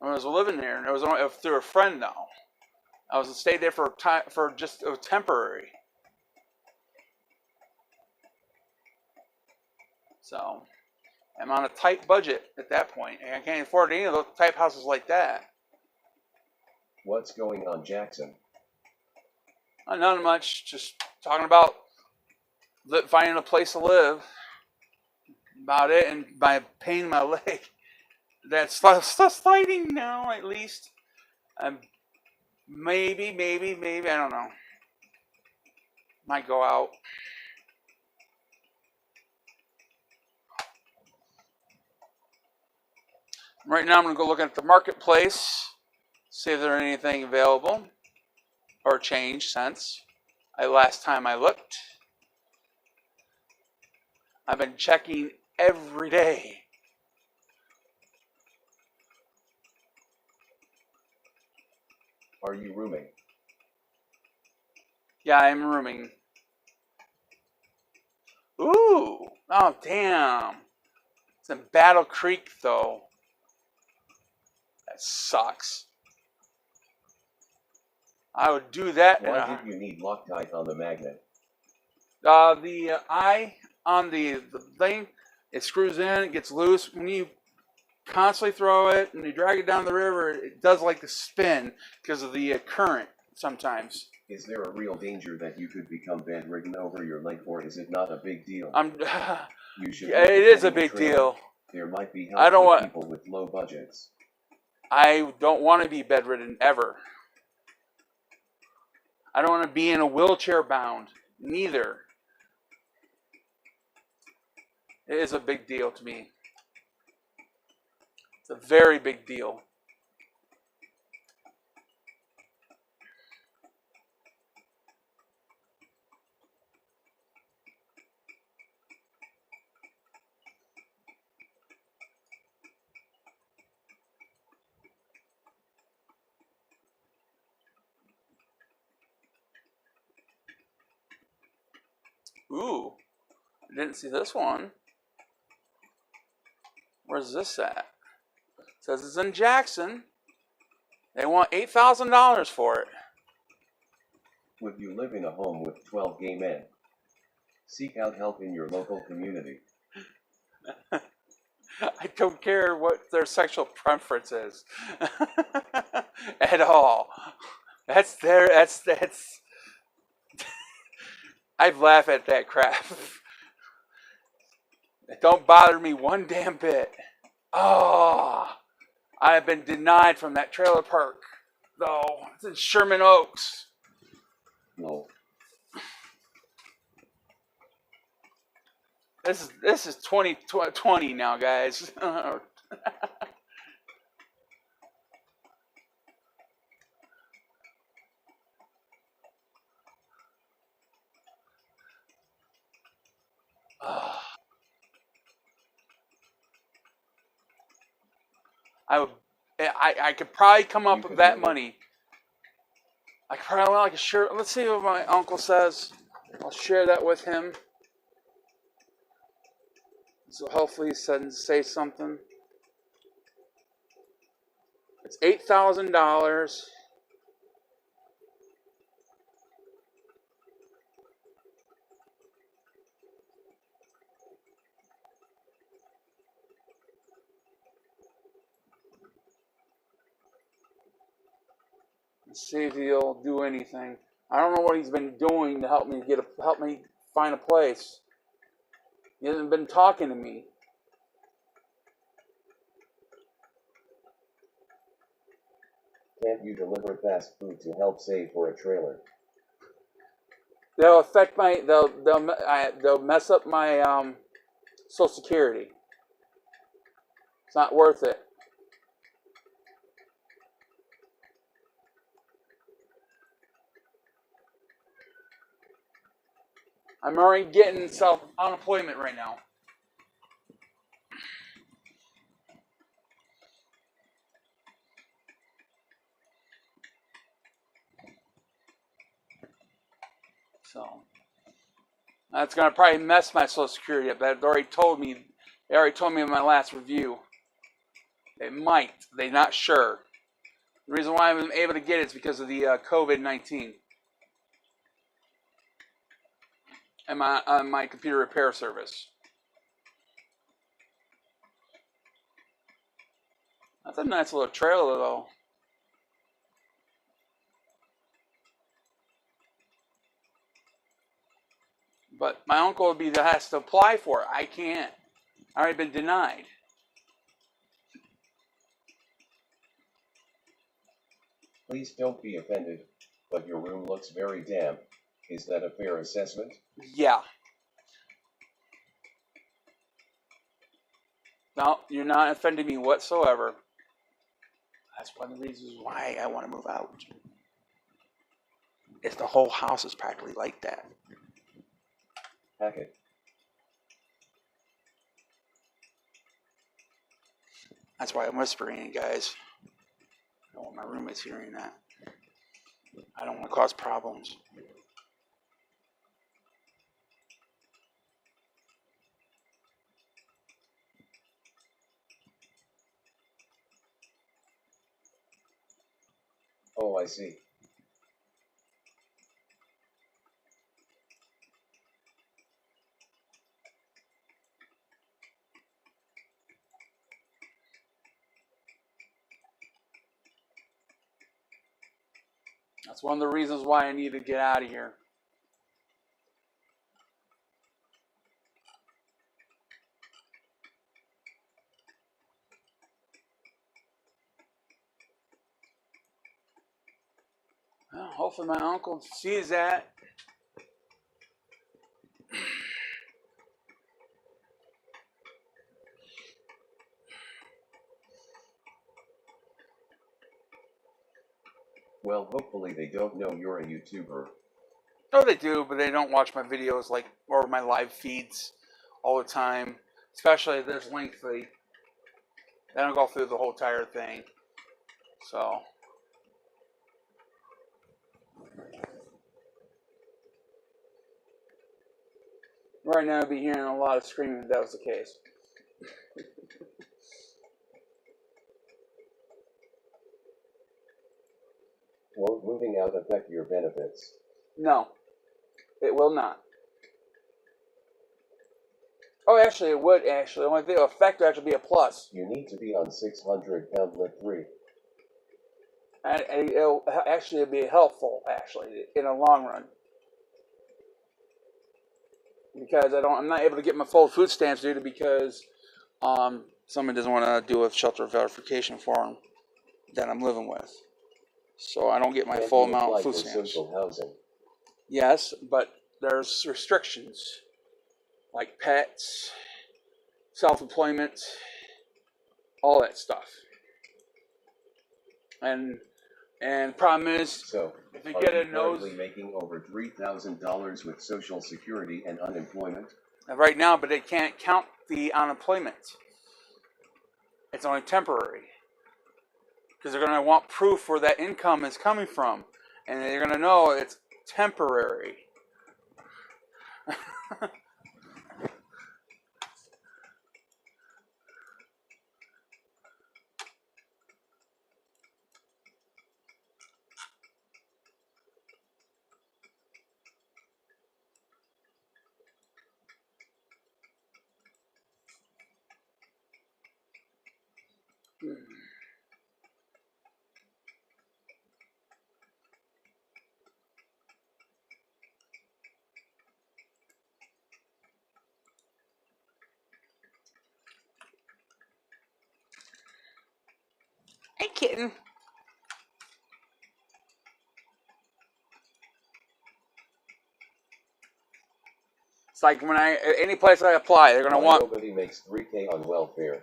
I was living there, and it was through a friend though. I stayed there for just temporary. So I'm on a tight budget at that point, and I can't afford any of those type houses like that. What's going on, Jackson? Not much. Just talking about finding a place to live. About it, and by pain in my leg, that's sliding now. At least, maybe I don't know. Might go out. Right now, I'm gonna go look at the marketplace, see if there's anything available or changed since last time I looked. I've been checking every day. Are you rooming? Yeah, I'm rooming. Ooh. Oh, damn. It's in Battle Creek, though. That sucks. I would do that. Why did you need Loctite on the magnet? The eye on the thing, it screws in, it gets loose. When you constantly throw it and you drag it down the river, it does like the spin because of the current sometimes. Is there a real danger that you could become bedridden over your leg, or is it not a big deal? You should. Yeah, it is a big deal. There might be help for people with low budgets. I don't want to be bedridden ever. I don't want to be in a wheelchair bound. Neither. It is a big deal to me. It's a very big deal. Ooh, I didn't see this one. Where's this at? It says it's in Jackson. They want $8,000 for it. Would you live in a home with 12 gay men? Seek out help in your local community. I don't care what their sexual preference is at all. That's I laugh at that crap. It don't bother me one damn bit. Oh, I have been denied from that trailer park, though. It's in Sherman Oaks. No. This is 2020 now, guys. I could probably come up with that money. I could probably like a shirt. Let's see what my uncle says. I'll share that with him. So hopefully he say something. It's $8,000. Let's see if he'll do anything. I don't know what he's been doing to help me find a place. He hasn't been talking to me. Can't you deliver fast food to help save for a trailer? They'll affect my. They'll mess up my Social Security. It's not worth it. I'm already getting unemployment right now. So that's gonna probably mess my Social Security up. They already told me in my last review. It might. They're not sure. The reason why I'm able to get it is because of the COVID-19 and my computer repair service. That's a nice little trailer, though. But my uncle has to apply for it. I can't. I've already been denied. Please don't be offended, but your room looks very damp. Is that a fair assessment? Yeah. No, you're not offending me whatsoever. That's one of the reasons why I want to move out. It's the whole house is practically like that. Hack it. That's why I'm whispering, guys. I don't want my roommates hearing that. I don't want to cause problems. Oh, I see. That's one of the reasons why I need to get out of here. Well, hopefully my uncle sees that. Well, hopefully they don't know you're a YouTuber. No, they do, but they don't watch my videos or my live feeds all the time. Especially if there's lengthy. They don't go through the whole entire thing. So. Right now I'd be hearing a lot of screaming if that was the case. Won't moving out affect your benefits? No, it will not. Oh, actually, it would actually. The only thing that will affect would actually be a plus. You need to be on 600-pound lift 3. And it'll actually be helpful, actually, in the long run. Because I'm not able to get my full food stamps due to because someone doesn't want to do a shelter verification form that I'm living with. So I don't get my full amount of food stamps. Social housing? Yes, but there's restrictions like pets, self-employment, all that stuff. And problem is, so if you get a nose, making over $3,000 with Social Security and unemployment right now, but they can't count the unemployment. It's only temporary because they're going to want proof where that income is coming from, and they're going to know it's temporary. Hey, kitten. It's like when any place I apply, they're going to want. Nobody makes $3K on welfare.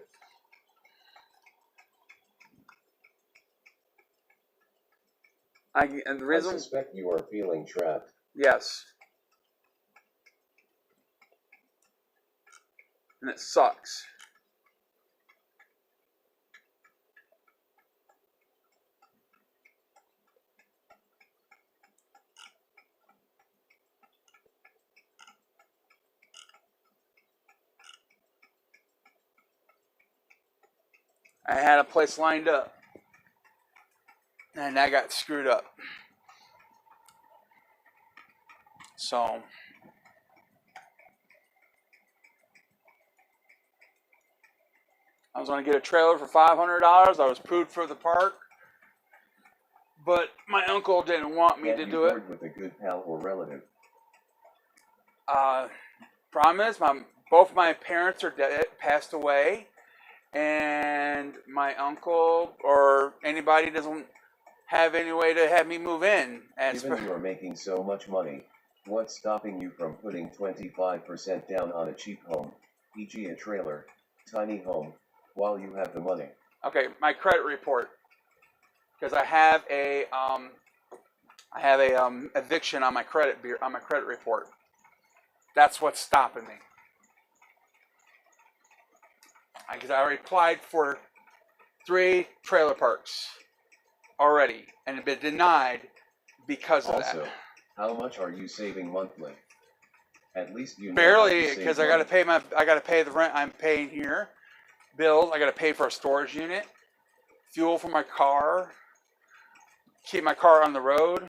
And the reason, I suspect you are feeling trapped. yes. And it sucks. I had a place lined up, and that got screwed up. So I was going to get a trailer for $500. I was approved for the park, but my uncle didn't want me to do it. With a good pal or relative. Problem is, both my parents are dead, passed away, and my uncle or anybody doesn't have any way to have me move in. Given you are making so much money, what's stopping you from putting 25% down on a cheap home, e.g. a trailer, tiny home, while you have the money? Okay, my credit report, because I have a eviction on my credit report. That's what's stopping me. Because I already applied for 3 trailer parks already, and have been denied because of that. Also, how much are you saving monthly? At least you know barely, because I got to pay the rent I'm paying here, bills. I got to pay for a storage unit, fuel for my car, keep my car on the road.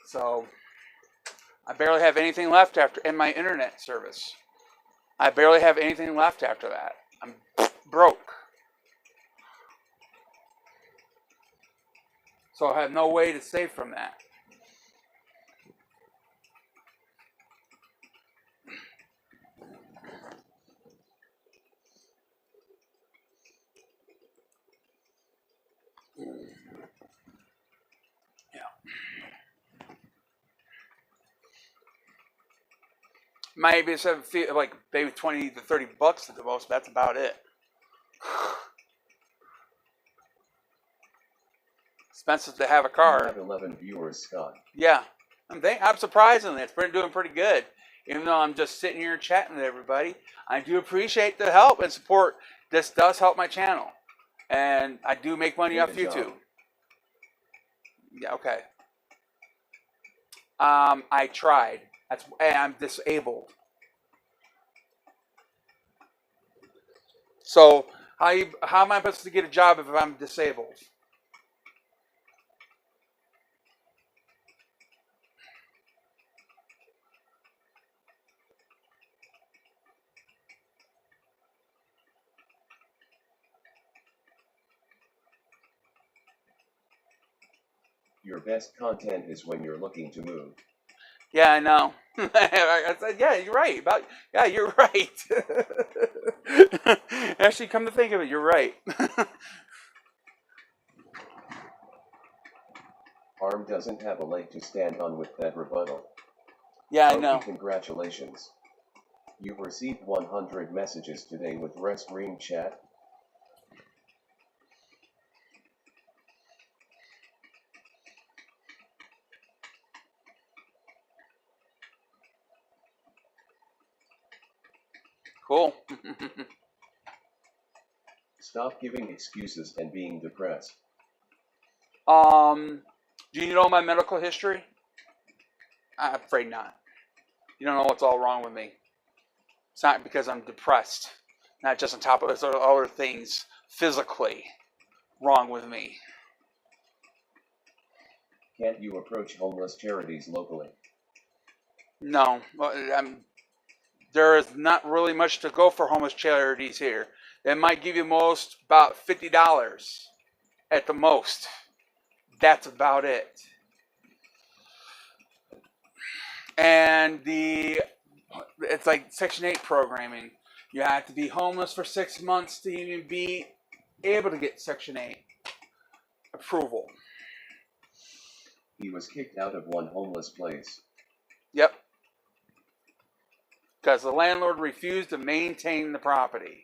So I barely have anything left after, in my internet service. I barely have anything left after that. I'm broke. So I have no way to save from that. Maybe it's like maybe 20 to 30 bucks at the most. That's about it. Expensive to have a You car. have 11 viewers, Scott. Yeah, I'm surprisingly, it's doing pretty good. Even though I'm just sitting here chatting with everybody, I do appreciate the help and support. This does help my channel, and I do make money off Good YouTube. job. Yeah, okay. I tried. And I'm disabled. So how am I supposed to get a job if I'm disabled? Your best content is when you're looking to move. Yeah, I know. I said, yeah, you're right. Yeah, you're right. Actually, come to think of it, you're right. Arm doesn't have a leg to stand on with that rebuttal. Yeah, I Loki, know. congratulations. You've received 100 messages today with Restream chat. Cool. Stop giving excuses and being depressed. Do you know my medical history? I'm afraid not. You don't know what's all wrong with me. It's not because I'm depressed. Not just on top of this, other things physically wrong with me. Can't you approach homeless charities locally? No, there is not really much to go for homeless charities here. They might give you most about $50 at the most. That's about it. And it's like Section 8 programming. You have to be homeless for 6 months to even be able to get Section 8 approval. He was kicked out of one homeless place. Yep. Because the landlord refused to maintain the property.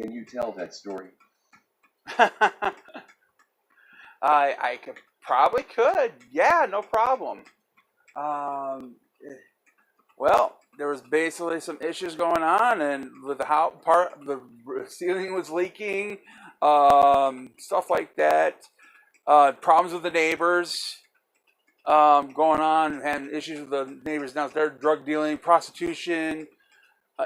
Can you tell that story? I probably could. Yeah, no problem. Well, there was basically some issues going on, and with the ceiling was leaking, stuff like that. Problems with the neighbors going on, and issues with the neighbors downstairs, drug dealing, prostitution,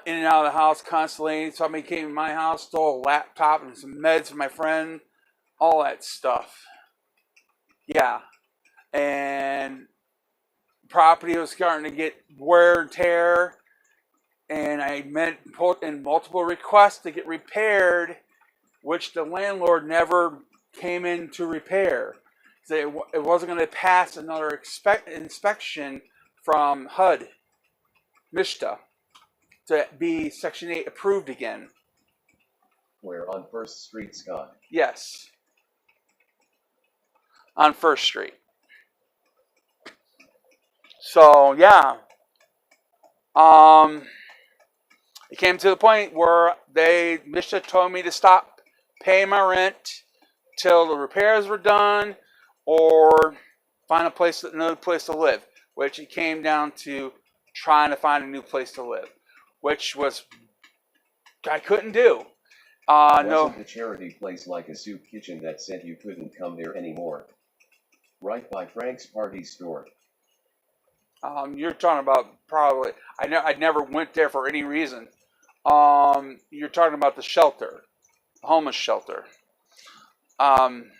in and out of the house constantly. Somebody came to my house, stole a laptop and some meds from my friend, all that stuff. Yeah, and property was starting to get wear and tear, and I put in multiple requests to get repaired, which the landlord never came in to repair. So it wasn't going to pass another inspection from HUD, MISTA, to be Section 8 approved again. Where on First Street, Scott? Yes. On First Street. So, yeah. It came to the point where MISTA told me to stop paying my rent till the repairs were done or find another place to live, which it came down to trying to find a new place to live, which I couldn't do. Wasn't the charity place like a soup kitchen that said you couldn't come there anymore? Right by Frank's party store. You're talking about probably. I never went there for any reason. You're talking about the shelter, the homeless shelter. Um,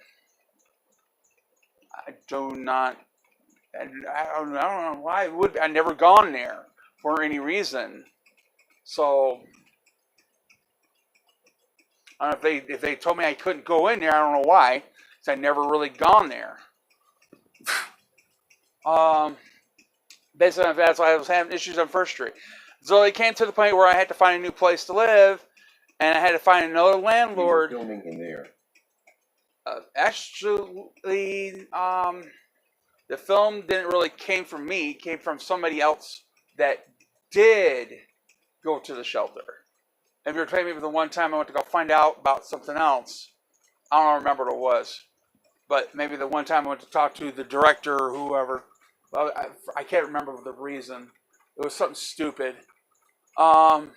I do not. I don't know why. I never gone there for any reason. So I don't know if they told me I couldn't go in there. I don't know why. Cause I never really gone there. Um, Basically, that's why I was having issues on First Street. So it came to the point where I had to find a new place to live, and I had to find another landlord. You were filming in there. Actually, the film didn't really came from me. It came from somebody else that did go to the shelter. If you're telling me the one time I went to go find out about something else, I don't remember what it was. But maybe the one time I went to talk to the director or whoever, well, I can't remember the reason. It was something stupid. But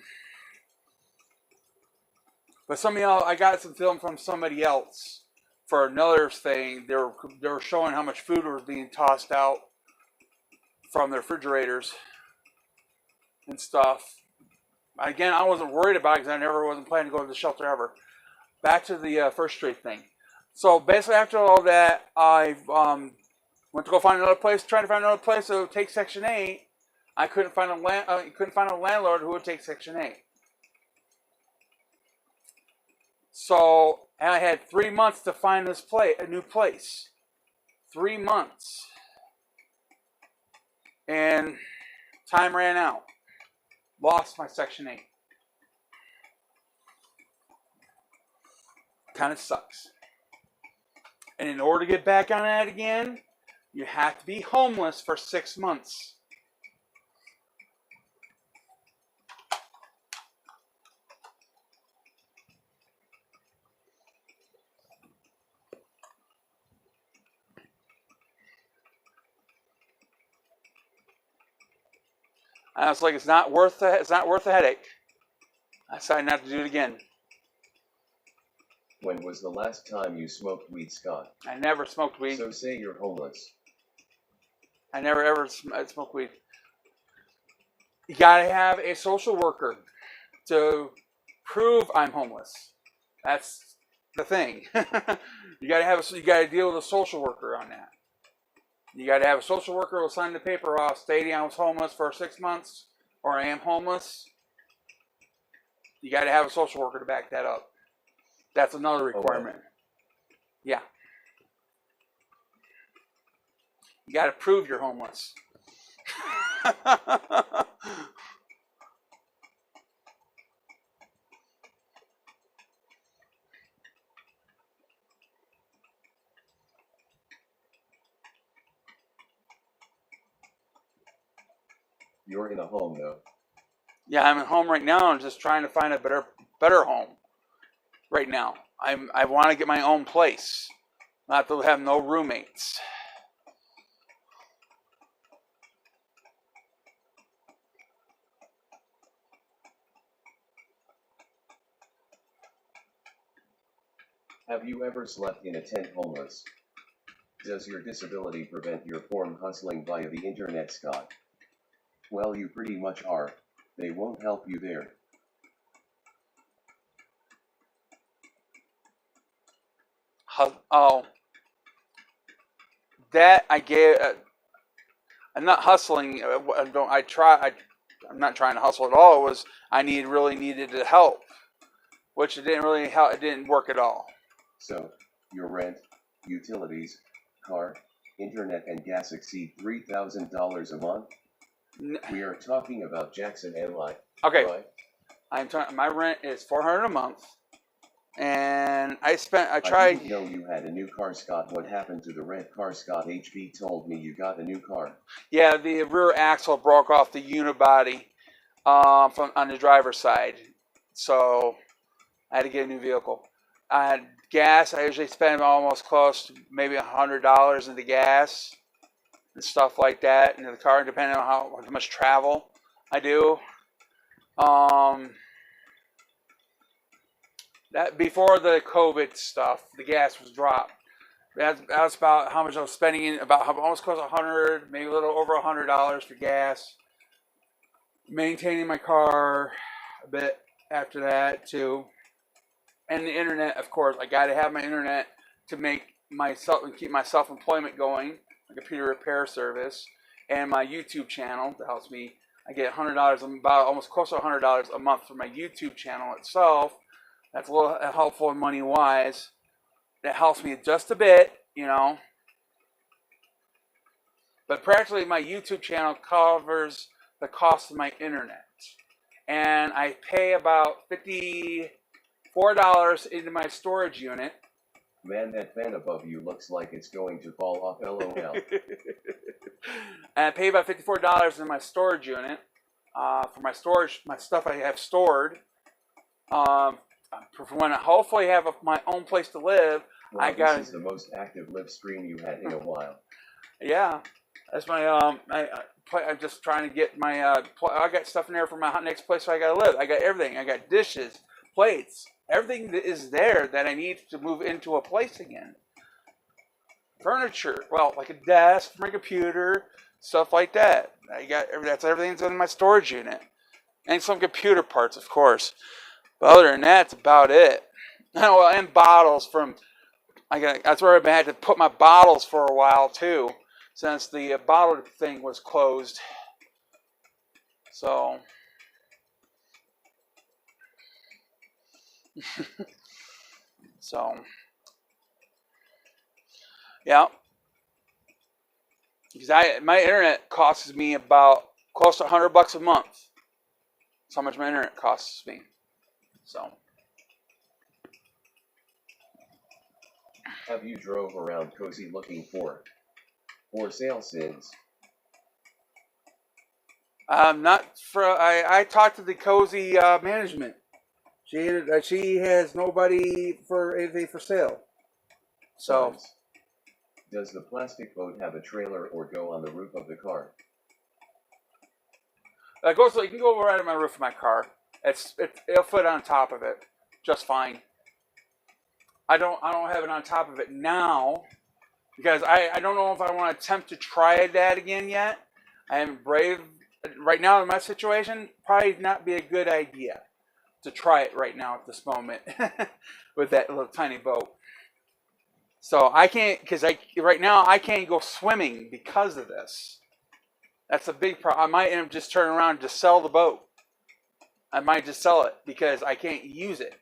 somebody else, I got some film from somebody else for another thing. They were showing how much food was being tossed out from the refrigerators and stuff. Again, I wasn't worried about it because I never wasn't planning to go to the shelter ever. Back to the First Street thing. So basically, after all that, I went to go find another place. Trying to find another place that would take Section 8. I couldn't find a landlord who would take Section 8. So I had 3 months to find a new place. 3 months, and time ran out. Lost my Section 8. Kind of sucks. And in order to get back on that again, you have to be homeless for 6 months. And I was like, it's not worth the headache. I decided not to do it again. When was the last time you smoked weed, Scott? I never smoked weed. So say you're homeless. I never ever smoked weed. You gotta have a social worker to prove I'm homeless. That's the thing. You gotta deal with a social worker on that. You gotta have a social worker who will sign the paper off stating I was homeless for 6 months or I am homeless. You gotta have a social worker to back that up. That's another requirement. Yeah. You gotta prove you're homeless. You're in a home though. Yeah, I'm at home right now. I'm just trying to find a better home. Right now, I want to get my own place, not to have no roommates. Have you ever slept in a tent homeless? Does your disability prevent your from hustling via the internet, Scott? Well, you pretty much are. They won't help you there. Oh, that I gave. I'm not hustling. I'm not trying to hustle at all. It was I really needed the help, which it didn't really help. It didn't work at all. So, your rent, utilities, car, internet, and gas exceed $3,000 a month? We are talking about Jackson and Life. Okay. Right? My rent is $400 a month, and I tried. I didn't know you had a new car, Scott. What happened to the red car, Scott? HB told me you got a new car. Yeah, the rear axle broke off the unibody from on the driver's side, so I had to get a new vehicle. I had gas. I usually spend almost close to maybe $100 into gas and stuff like that in the car, depending on how much travel I do. That before the COVID stuff, the gas was dropped. That's about how much I was spending in, about almost close to $100, maybe a little over $100 for gas. Maintaining my car a bit after that too. And the internet, of course. I got to have my internet to keep my self-employment going, my computer repair service, and my YouTube channel that helps me. I get $100, about almost close to $100 a month for my YouTube channel itself. That's a little helpful money-wise. That helps me just a bit, you know. But practically, my YouTube channel covers the cost of my internet, and I pay about $54 into my storage unit. Man, that fan above you looks like it's going to fall off. LOL. And I pay about $54 in my storage unit for my storage, my stuff I have stored. For when I hopefully have my own place to live, Wow, this is the most active live stream you had in a while. Yeah, that's my I'm just trying to get my I got stuff in there for my next place where I gotta live. I got everything. I got dishes, plates, everything that is there that I need to move into a place again. Furniture, well, like a desk for my computer, stuff like that. That's everything's in my storage unit, and some computer parts, of course. But other than that, that's about it. Oh, and bottles from. That's where I've had to put my bottles for a while too, since the bottle thing was closed. So, yeah, because my internet costs me about close to $100 a month. That's how much my internet costs me. So. Have you drove around Cozy looking for sale sins? Not for. I talked to the Cozy management. She has nobody for anything for sale. So. Does the plastic boat have a trailer or go on the roof of the car? You can go right on my roof of my car. It'll fit on top of it just fine. I don't have it on top of it now because I don't know if I want to attempt to try that again yet. I am brave right now in my situation. Probably not be a good idea to try it right now at this moment with that little tiny boat. So I can't right now I can't go swimming because of this. That's a big problem. I might end up just turning around and just sell the boat. I might just sell it because I can't use it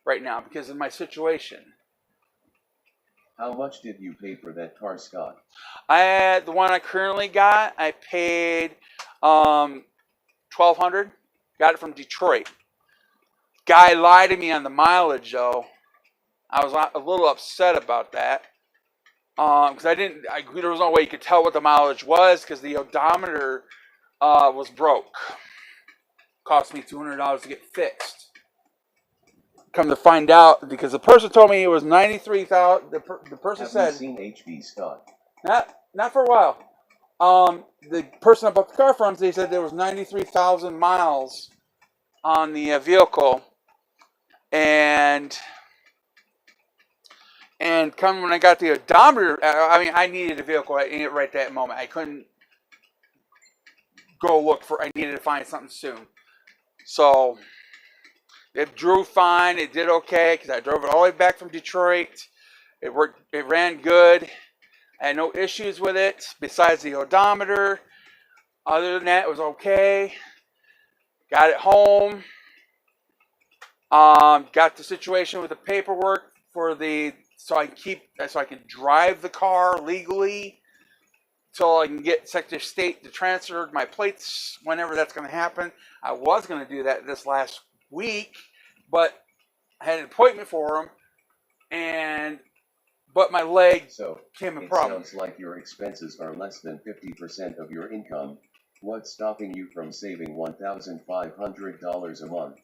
right now because of my situation. How much did you pay for that car, Scott? The one I currently got, I paid $1,200. Got it from Detroit. Guy lied to me on the mileage though. I was a little upset about that because there was no way you could tell what the mileage was because the odometer was broke. Cost me $200 to get fixed. Come to find out, because the person told me it was 93,000. The person said. Have you seen HB, Scott? Not for a while. The person I bought the car from, they said there was 93,000 miles on the vehicle, and come when I got the odometer, I needed a vehicle right that moment. I couldn't go look for. I needed to find something soon, so. It drove fine. It did okay because I drove it all the way back from Detroit. It worked. It ran good. I had no issues with it besides the odometer. Other than that, it was okay. Got it home. Got the situation with the paperwork so I can drive the car legally until I can get Secretary of State to transfer my plates whenever that's going to happen. I was going to do that this last week, but I had an appointment for them, but my leg became a problem. It sounds like your expenses are less than 50% of your income. What's stopping you from saving $1,500 a month?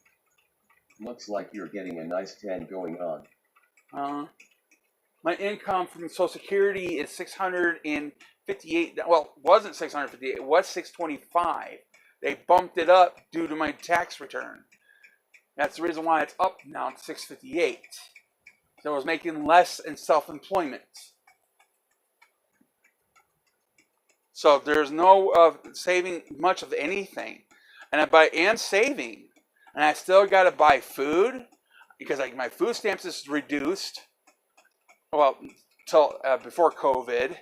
Looks like you're getting a nice tan going on. My income from Social Security is $658. Well, it wasn't $658. It was $625. They bumped it up due to my tax return. That's the reason why it's up now to $658. So I was making less in self-employment. So there's no saving much of anything. And I am saving. And I still got to buy food because like my food stamps is reduced. Well, till before COVID.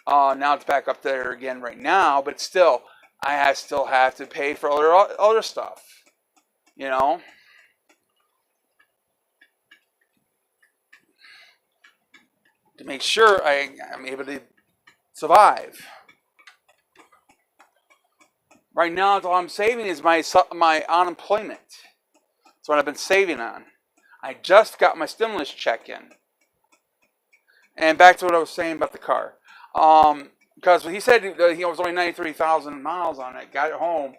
Now it's back up there again right now. But still, I still have to pay for other stuff. You know? To make sure I'm able to survive. Right now, all I'm saving is my unemployment. That's what I've been saving on. I just got my stimulus check in. And back to what I was saying about the car. Because he said he was only 93,000 miles on it. Got it home.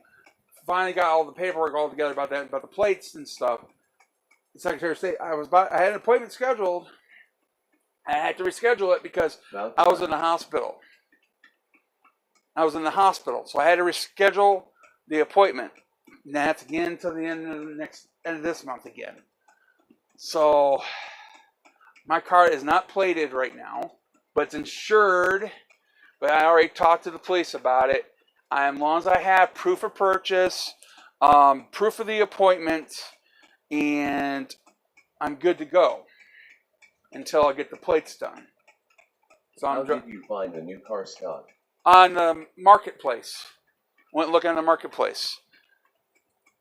Finally got all the paperwork all together about that, about the plates and stuff. The Secretary of State, I had an appointment scheduled. I had to reschedule it because I was in the hospital. So I had to reschedule the appointment. And that's again until the end of this month again. So my car is not plated right now, but it's insured. But I already talked to the police about it. As long as I have proof of purchase, proof of the appointment, and I'm good to go until I get the plates done. So how did you find a new car, Scott? On the marketplace. Went looking on the marketplace.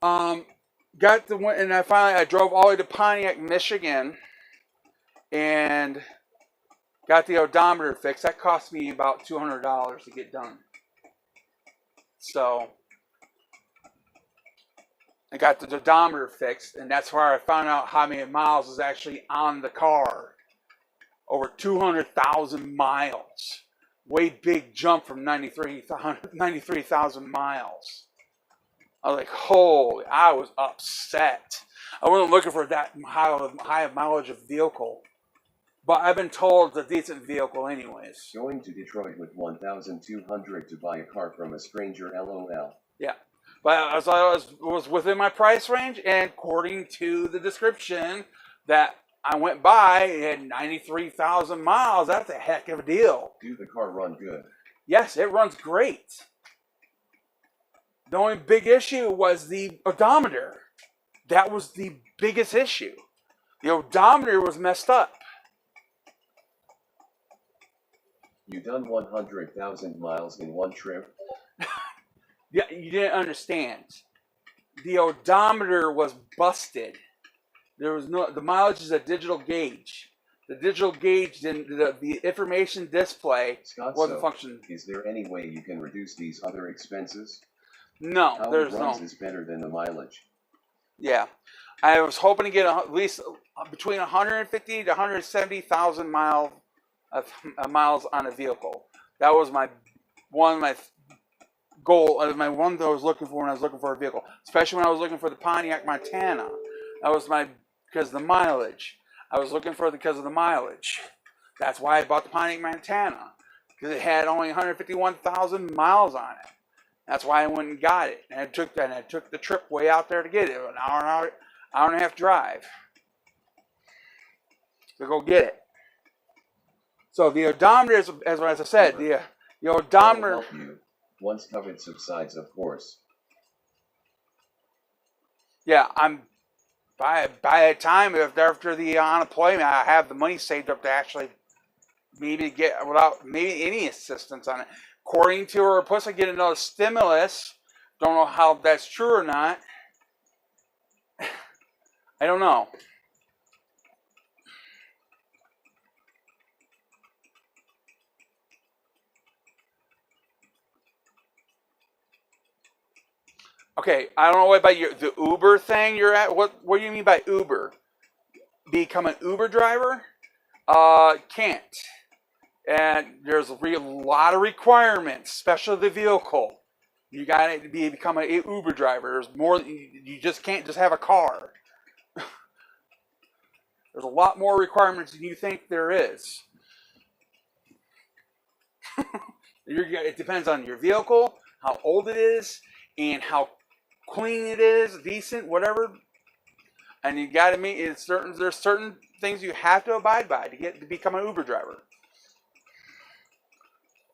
Got the one, and I drove all the way to Pontiac, Michigan, and got the odometer fixed. That cost me about $200 to get done. So I got the odometer fixed, and that's where I found out how many miles is actually on the car. Over 200,000 miles. Way big jump from 93,000 miles. I was like, holy, I was upset. I wasn't looking for that high mileage of vehicle. But I've been told it's a decent vehicle anyways. Going to Detroit with 1,200 to buy a car from a stranger, LOL. Yeah. But I was within my price range, and according to the description that I went by, it had 93,000 miles. That's a heck of a deal. Do the car run good? Yes, it runs great. The only big issue was the odometer. That was the biggest issue. The odometer was messed up. You done 100,000 miles in one trip? Yeah, you didn't understand. The odometer was busted. There was the mileage is a digital gauge. The digital gauge didn't, the information display Scott, wasn't functioning. Is there any way you can reduce these other expenses? No, How there's it no. runs is better than the mileage. Yeah, I was hoping to get at least between 150 to 170,000 miles on a vehicle. That was my goal, my one that I was looking for when I was looking for a vehicle, especially when I was looking for the Pontiac Montana. That was because of the mileage. I was looking for it because of the mileage. That's why I bought the Pontiac Montana, because it had only 151,000 miles on it. That's why I went and got it. And I took the trip way out there to get it, an hour and a half drive to go get it. So the odometer is, as I said, the odometer. Help you. Once COVID subsides, of course. Yeah, by the time after the unemployment, I have the money saved up to actually maybe get without maybe any assistance on it. According to her, plus I get another stimulus. Don't know how that's true or not. I don't know. Okay, I don't know about the Uber thing you're at. What do you mean by Uber? Become an Uber driver? Can't. And there's a lot of requirements, especially the vehicle. You got to become an Uber driver. There's more. You just can't just have a car. There's a lot more requirements than you think there is. It depends on your vehicle, how old it is, and how clean it is, decent, whatever. And you got to meet. There's certain things you have to abide by to become an Uber driver.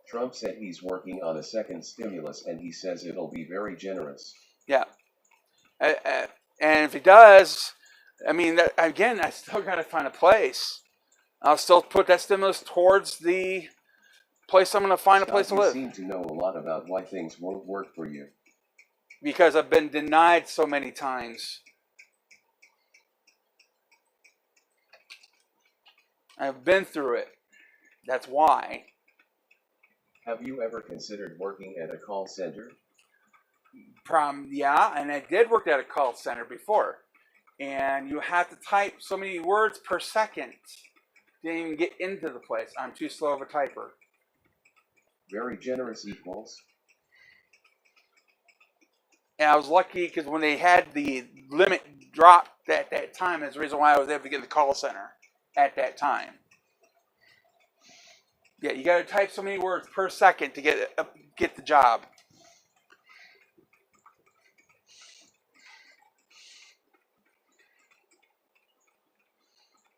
Trump said he's working on a second stimulus and he says it'll be very generous. Yeah. And if he does, I mean, again, I still got to find a place. I'll still put that stimulus towards the place I'm going to find a place to live. You seem to know a lot about why things won't work for you. Because I've been denied so many times. I've been through it. That's why. Have you ever considered working at a call center? Yeah, and I did work at a call center before. And you have to type so many words per second. Didn't even get into the place. I'm too slow of a typer. Very generous equals. And I was lucky because when they had the limit dropped at that time, that's the reason why I was able to get the call center at that time. Yeah, you got to type so many words per second to get the job.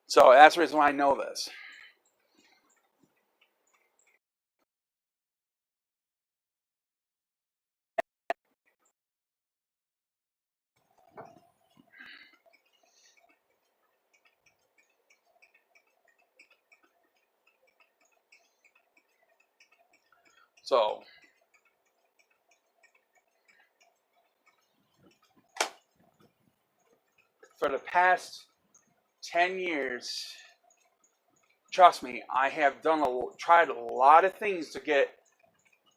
So that's the reason why I know this. So for the past 10 years, trust me, I have tried a lot of things to get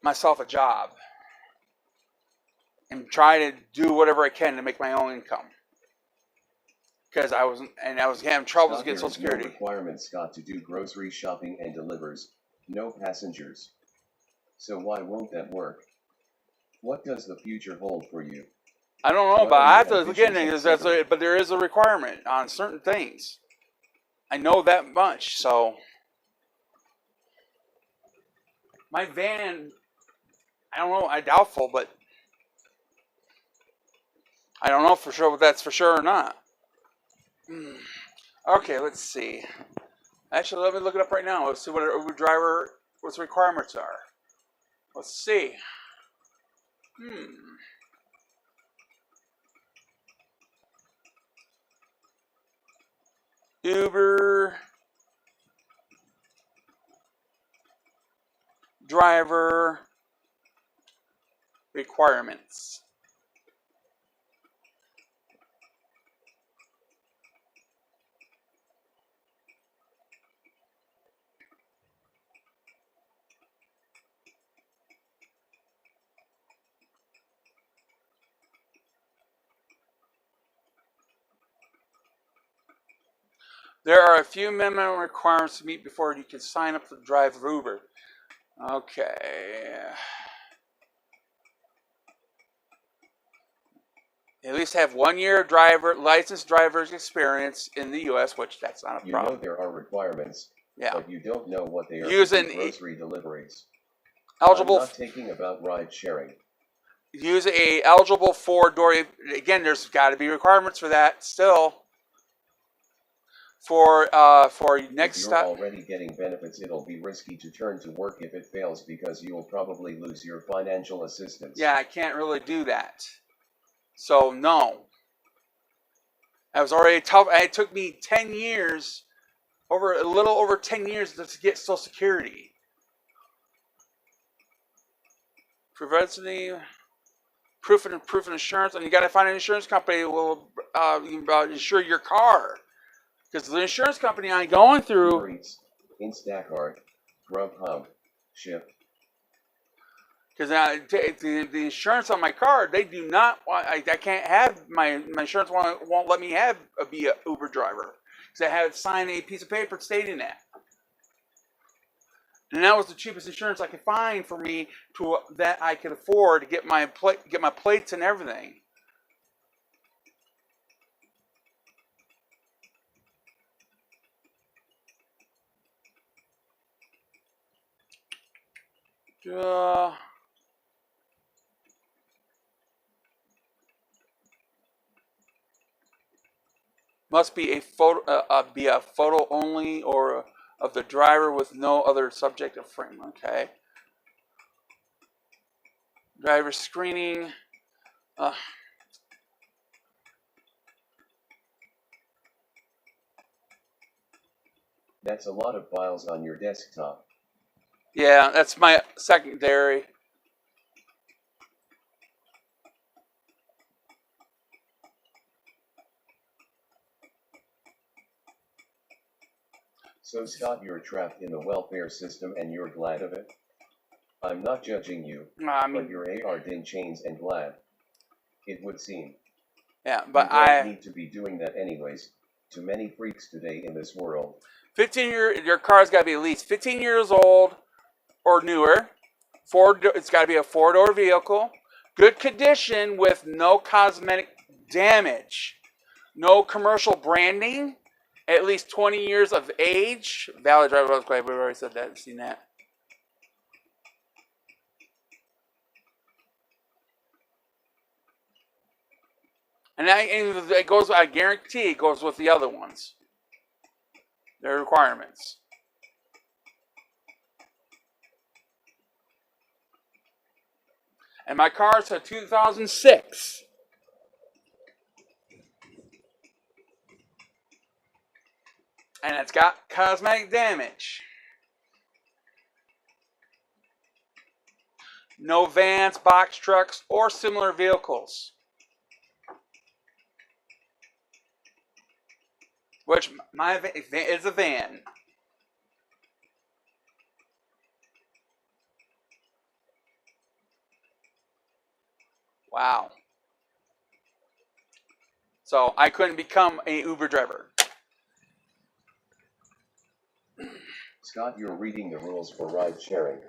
myself a job and try to do whatever I can to make my own income. Because I was having troubles getting Social Security. No requirement, Scott, to do grocery shopping and delivers. No passengers. So why won't that work? What does the future hold for you? I don't know, but I have to look into it. But there is a requirement on certain things. I know that much. So my van, I don't know. I doubtful, but I don't know for sure what that's for sure or not. Okay, let's see. Actually, let me look it up right now. Let's see what an Uber driver, what the requirements are. Let's see. Uber driver requirements. There are a few minimum requirements to meet before you can sign up to drive Uber. Okay. At least have 1 year licensed driver's experience in the U.S., which that's not a problem. You know there are requirements, but you don't know what they are. Using grocery deliveries. Eligible. I'm not taking about ride sharing. Use a eligible four-door. Again, there's got to be requirements for that still. For next if you're stop. already getting benefits, it'll be risky to turn to work if it fails because you'll probably lose your financial assistance. Yeah, I can't really do that. So no. I was already tough. It took me 10 years, a little over 10 years to get Social Security. Previously, proof of insurance, and you got to find an insurance company that will insure your car. Because the insurance company I'm going through... Instacart, Grubhub, Shipt. Because the insurance on my car, they do not want... I can't have... My insurance won't let me be an Uber driver. Because I had to sign a piece of paper stating that. And that was the cheapest insurance I could find for me that I could afford to get my plates and everything. Must be a photo only or of the driver with no other subject of frame. Okay. Driver screening. That's a lot of files on your desktop. Yeah, that's my secondary. So Scott, you're trapped in the welfare system and you're glad of it? I'm not judging you, but your AR in chains and glad. It would seem. Yeah, but you don't need to be doing that anyways. Too many freaks today in this world. 15 your car's got to be at least 15 years old or newer. It's got to be a 4-door vehicle. Good condition with no cosmetic damage. No commercial branding. At least 20 years of age. Valid driver's license. We've already said that. Seen that. And it goes. I guarantee it goes with the other ones. Their requirements. And my car's a 2006. And it's got cosmetic damage. No vans, box trucks, or similar vehicles. Which my van is a van. Wow. So I couldn't become a Uber driver. Scott, you're reading the rules for ride sharing.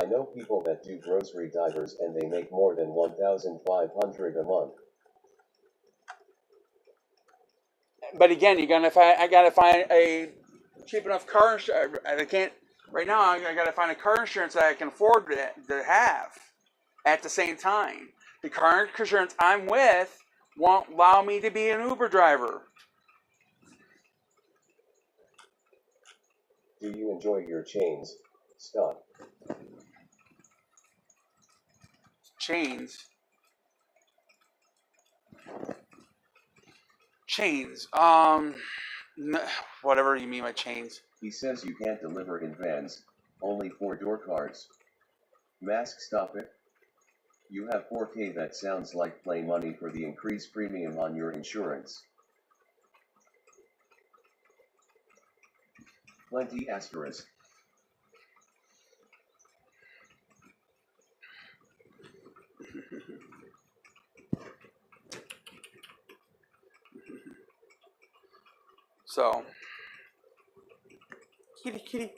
I know people that do grocery divers and they make more than $1,500 a month. But again, I gotta find a cheap enough car insurance. I can't right now. I gotta find a car insurance that I can afford to have at the same time. The car insurance I'm with won't allow me to be an Uber driver. Do you enjoy your chains, Scott? Chains. Whatever you mean by chains. He says you can't deliver in vans, only 4-door cars. Mask, stop it. You have 4K. That sounds like play money for the increased premium on your insurance. Plenty asterisk. So, kitty.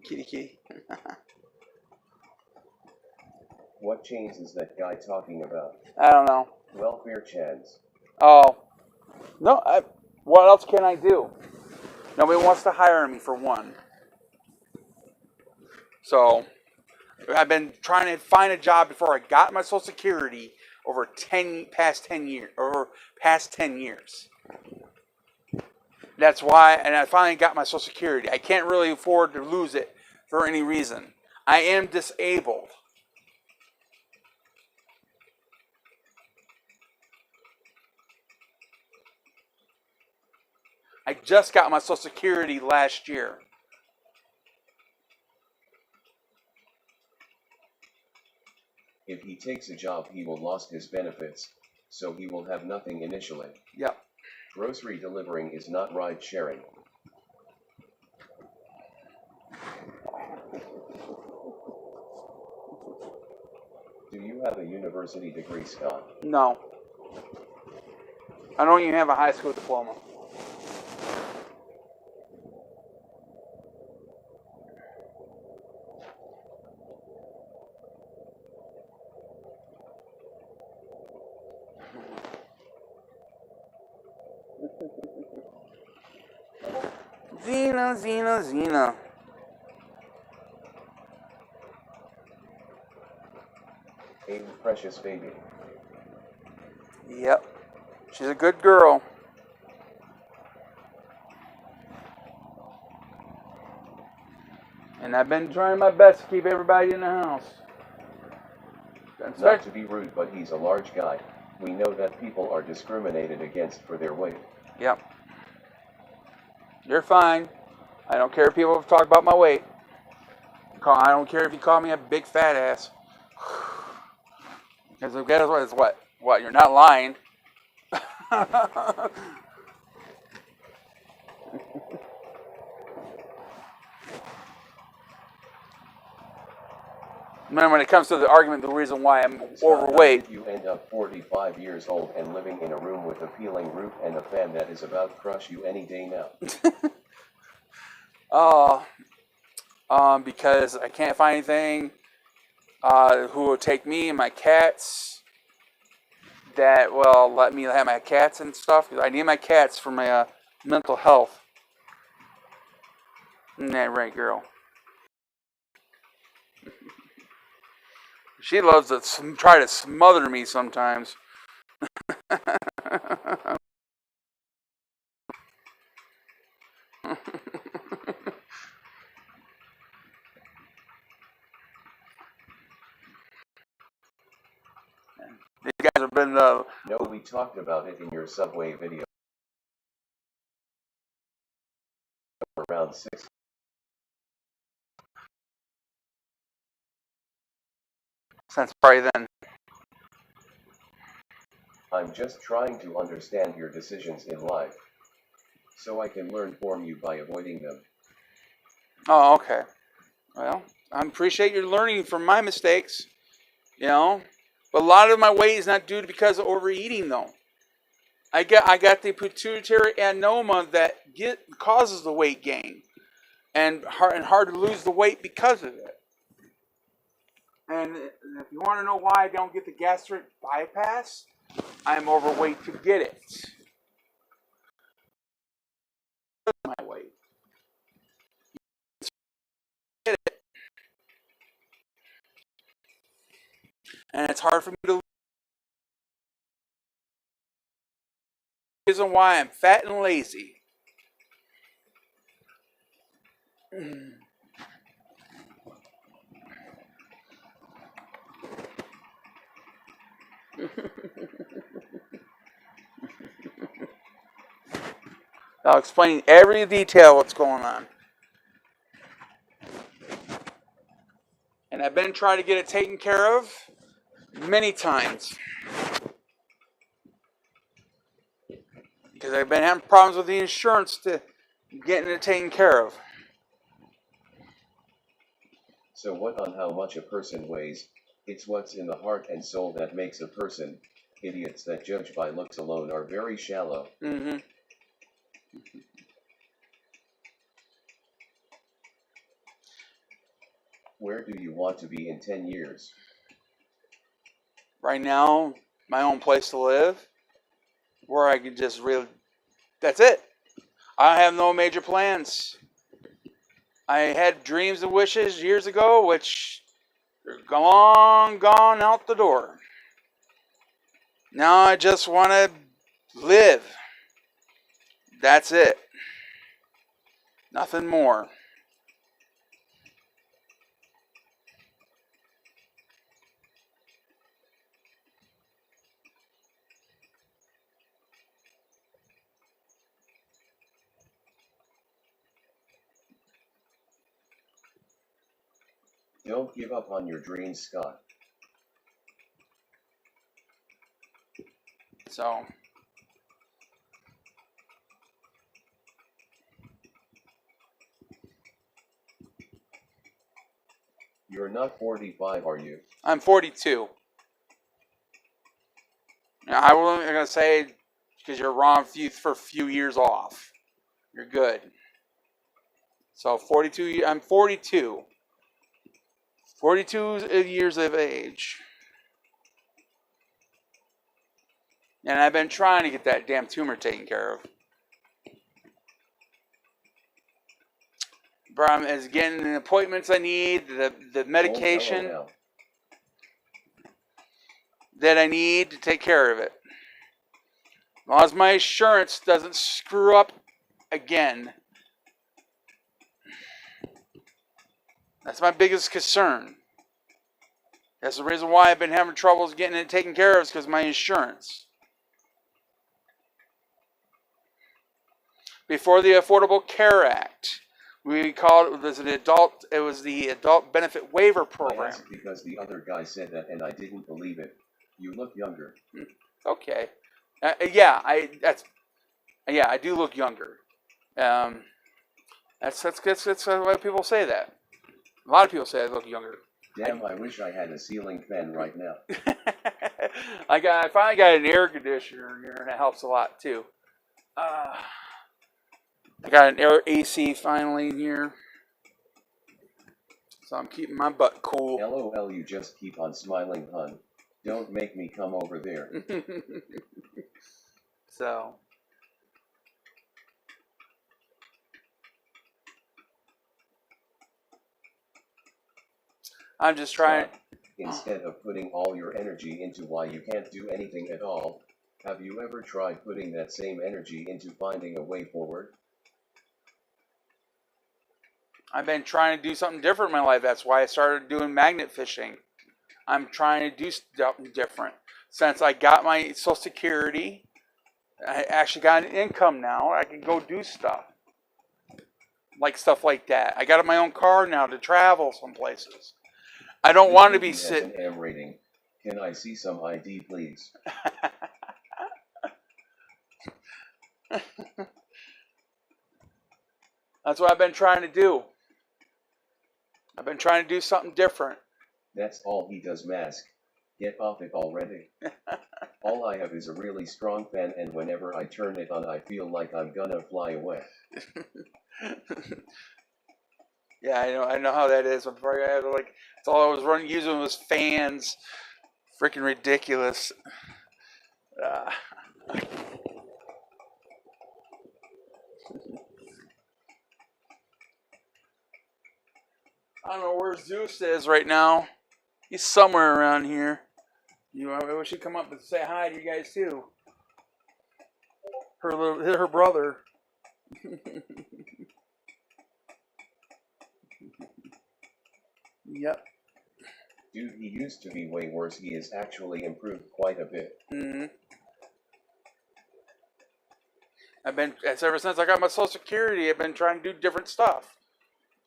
Kitty. What chains is that guy talking about? I don't know. Welfare chans. Oh. No, what else can I do? Nobody wants to hire me for one. So, I've been trying to find a job before I got my Social Security over past 10 years. That's why, and I finally got my Social Security. I can't really afford to lose it for any reason. I am disabled. I just got my Social Security last year. If he takes a job, he will lose his benefits, so he will have nothing initially. Yep. Grocery delivering is not ride sharing. Do you have a university degree, Scott? No. I don't even have a high school diploma. Xena. A precious baby. Yep. She's a good girl. And I've been trying my best to keep everybody in the house. Not to be rude, but he's a large guy. We know that people are discriminated against for their weight. Yep. You're fine. I don't care if people talk about my weight. I don't care if you call me a big fat ass. Because guess what? It's what? What? You're not lying. Man, when it comes to the argument, the reason why I'm overweight. If you end up 45 years old and living in a room with a peeling roof and a fan that is about to crush you any day now. Because I can't find anything who will take me and my cats that will let me have my cats and stuff. Because I need my cats for my mental health. Isn't that right, girl? She loves to try to smother me sometimes. These guys have been... No, we talked about it in your Subway video. Around 6. Since probably then. I'm just trying to understand your decisions in life, so I can learn from you by avoiding them. Oh, okay. Well, I appreciate your learning from my mistakes, you know. But a lot of my weight is not due to because of overeating, though. I got the pituitary adenoma that causes the weight gain, and hard to lose the weight because of it. And if you want to know why I don't get the gastric bypass, I'm overweight to get it. My weight. Get it. And it's hard for me to lose. The reason why I'm fat and lazy. I'll explain every detail what's going on. And I've been trying to get it taken care of many times. Because I've been having problems with the insurance to getting it taken care of. So what on how much a person weighs? It's what's in the heart and soul that makes a person. Idiots that judge by looks alone are very shallow. Mm-hmm. Where do you want to be in 10 years? Right now, my own place to live, where I can just really, that's it. I have no major plans. I had dreams and wishes years ago, which are long gone out the door. Now I just want to live. That's it. Nothing more. Don't give up on your dreams, Scott. So, You're not 45, are you? I'm 42. Now, I wasn't going to say because you're wrong for a few years off. You're good. So 42. I'm 42. 42 years of age. And I've been trying to get that damn tumor taken care of. Problem is getting the appointments I need, the medication that I need to take care of it. As long as my insurance doesn't screw up again. That's my biggest concern. That's the reason why I've been having troubles getting it taken care of, is because of my insurance. Before the Affordable Care Act, we called it was the adult benefit waiver I program. asked because the other guy said that and I didn't believe it. You look younger. Okay. I do look younger. That's why people say that. A lot of people say I look younger. Damn, I wish I had a ceiling fan right now. I finally got an air conditioner here, and it helps a lot too. I got an air AC finally in here, so I'm keeping my butt cool. LOL, you just keep on smiling, hun. Don't make me come over there. So. I'm just trying. Instead of putting all your energy into why you can't do anything at all, have you ever tried putting that same energy into finding a way forward? I've been trying to do something different in my life. That's why I started doing magnet fishing. I'm trying to do something different. Since I got my Social Security, I actually got an income now. I can go do stuff. Like stuff like that. I got my own car now to travel some places. I don't want to be sitting. An M rating. Can I see some ID, please? That's what I've been trying to do. I've been trying to do something different. That's all he does, Mask. Get off it already. All I have is a really strong fan, and whenever I turn it on, I feel like I'm gonna fly away. Yeah, I know how that is. Before I had that's all I was using was fans. Freaking ridiculous. I don't know where Zeus is right now. He's somewhere around here. I wish he'd come up and say hi to you guys too. Her brother. Yep. Dude, he used to be way worse. He has actually improved quite a bit. Mm-hmm. Ever since I got my Social Security, I've been trying to do different stuff.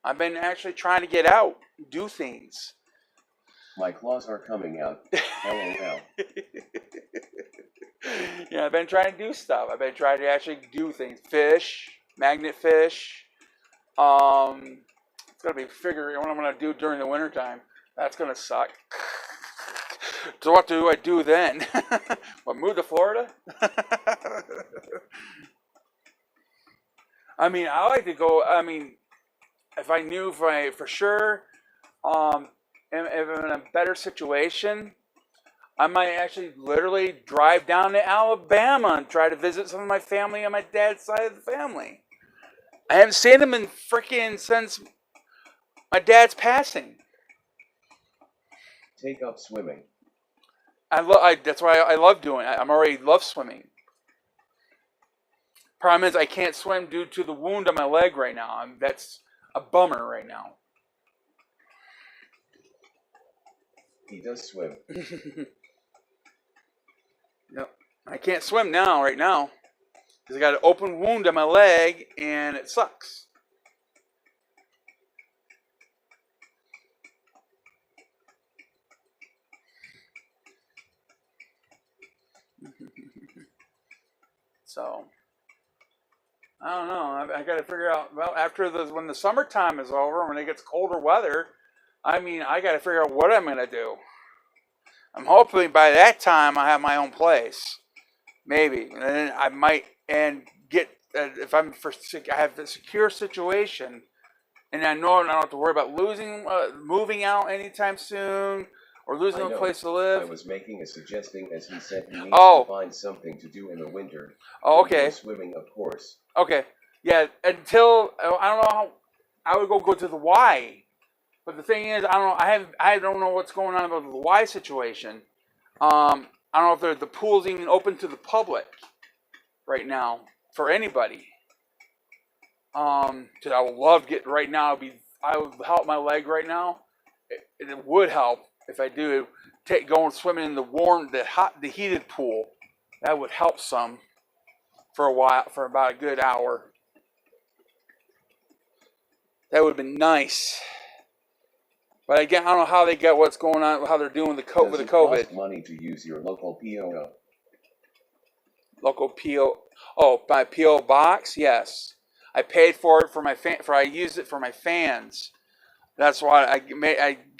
I've been actually trying to get out, do things. My claws are coming out. LOL. Yeah, I've been trying to do stuff. I've been trying to actually do things. Fish, magnet fish. It's gonna be figuring what I'm gonna do during the wintertime. That's gonna suck. So what do I do then? What, move to Florida? I mean, I like to go. I mean, if I knew for sure, if I'm in a better situation, I might actually literally drive down to Alabama and try to visit some of my family on my dad's side of the family. I haven't seen them in since my dad's passing. Take up swimming. That's why I love doing it. I'm already love swimming. Problem is I can't swim due to the wound on my leg right now. That's a bummer right now. He does swim. Yep. I can't swim right now. Because I got an open wound on my leg and it sucks. So, I don't know. I got to figure out, well, when the summertime is over, when it gets colder weather, I got to figure out what I'm going to do. I'm hoping by that time I have my own place. Maybe. And then I might, get, if I have a secure situation, and I know I don't have to worry about moving out anytime soon, or losing a place to live. I was making a suggestion as he said he needs to find something to do in the winter. Oh, okay. Swimming, of course. Okay. Yeah, until, I don't know how, I would go to the Y. But the thing is, I don't know what's going on about the Y situation. I don't know if the pool's even open to the public right now for anybody. I would love to get right now. It'd be would help my leg right now. It would help if I do going swimming in the heated pool. That would help some for a while, for about a good hour. That would have been nice. But again, I don't know how they get what's going on, how they're doing with the COVID. Does it cost money to use your local PO? Local PO. Oh, my PO box. Yes, I paid for it for my I used it for my fans. That's why I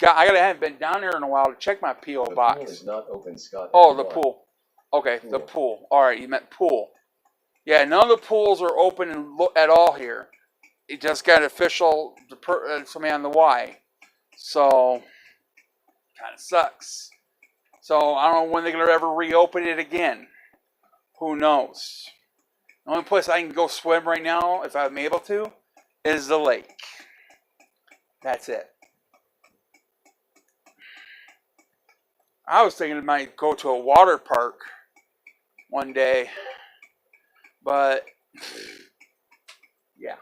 haven't been down there in a while to check my PO box. The pool is not open, Scott. Oh, the pool. Okay, the pool. All right, you meant pool. Yeah, none of the pools are open at all here. It just got official somebody on the Y. So, kind of sucks. So, I don't know when they're going to ever reopen it again. Who knows? The only place I can go swim right now, if I'm able to, is the lake. That's it. I was thinking I might go to a water park one day. But, yeah.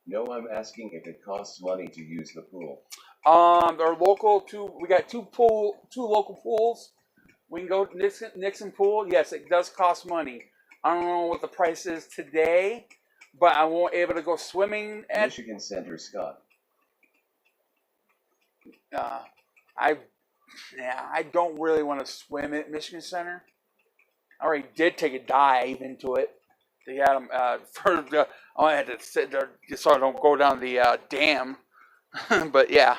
No, I'm asking if it costs money to use the pool. Our local we got two local pools. We can go to Nixon Pool. Yes, it does cost money. I don't know what the price is today, but I won't be able to go swimming at Michigan Center, Scott. I don't really want to swim at Michigan Center. I already did take a dive into it. They had them I had to sit there just so I don't go down the dam. But yeah.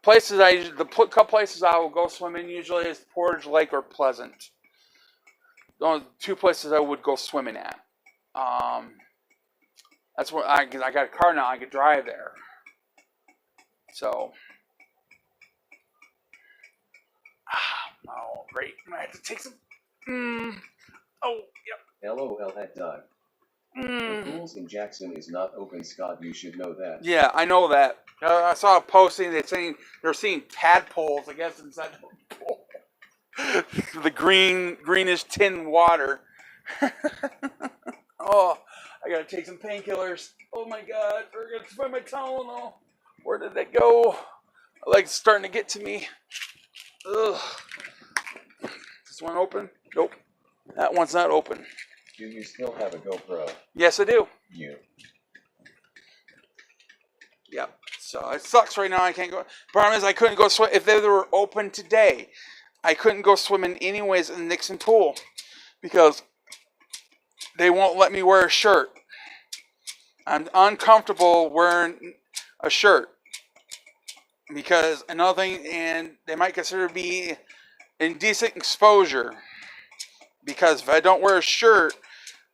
Couple places I will go swimming usually is Portage Lake or Pleasant. Those are two places I would go swimming at. That's what I got a car now. I could drive there. So, oh great! I have to take some. Oh yep. LOL at dive. The pools in Jackson is not open, Scott. You should know that. Yeah, I know that. I saw a posting that saying they're seeing tadpoles, I guess, inside the pool. The greenish tin water. Oh, I gotta take some painkillers. Oh my God, I gotta find my Tylenol. Where did that go? My leg's starting to get to me. Ugh. Is this one open? Nope. That one's not open. Do you still have a GoPro? Yes, I do. Yep. So it sucks right now. I can't go. Problem is, I couldn't go swim if they were open today. I couldn't go swimming anyways in the Nixon pool because they won't let me wear a shirt. I'm uncomfortable wearing a shirt because another thing, and they might consider me indecent exposure because if I don't wear a shirt,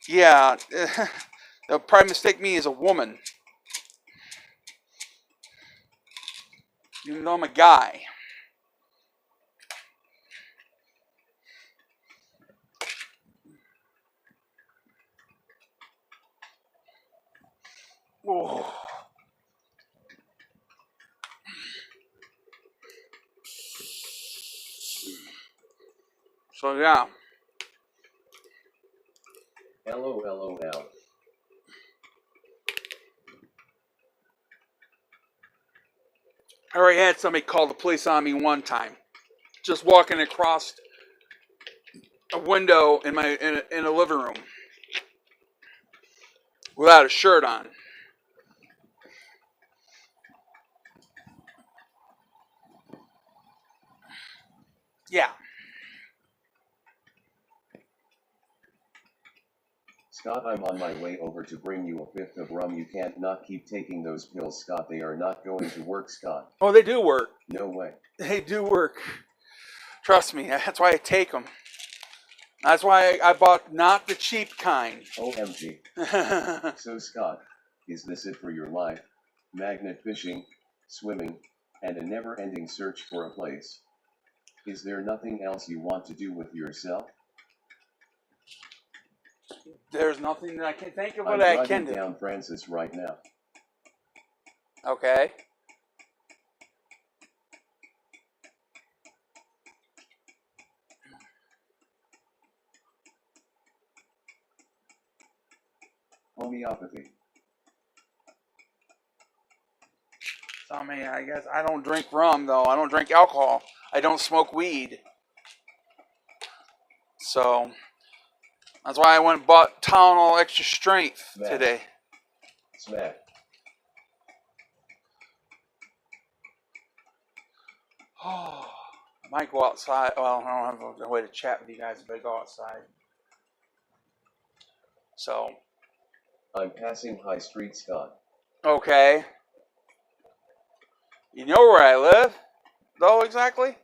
yeah, they'll probably mistake me as a woman. Even though I'm a guy. Oh. So yeah. LOL. I already had somebody call the police on me one time. Just walking across a window in a living room without a shirt on. Yeah. Scott, I'm on my way over to bring you a fifth of rum. You can't not keep taking those pills, Scott. They are not going to work, Scott. Oh, they do work. No way. They do work. Trust me. That's why I take them. That's why I bought not the cheap kind. OMG. So, Scott, is this it for your life? Magnet fishing, swimming, and a never-ending search for a place. Is there nothing else you want to do with yourself? There's nothing that I can think of what I can do. I'm driving down Francis right now. Okay. Homeopathy. So, I mean, I guess I don't drink rum, though. I don't drink alcohol. I don't smoke weed. So, that's why I went and bought Tylenol Extra Strength today. Smack. Oh, I might go outside. Well, I don't have a way to chat with you guys if I go outside. So. I'm passing High Street, Scott. Okay. You know where I live, though, exactly?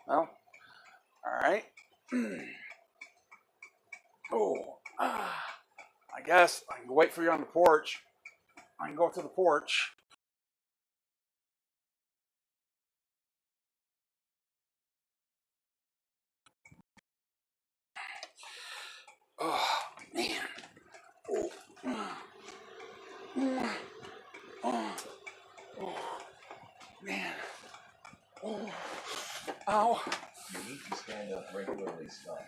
Well, alright. I guess I can wait for you on the porch. I can go to the porch. Oh, man. Oh, man. Oh. Ow. You need to stand up regularly, Scott.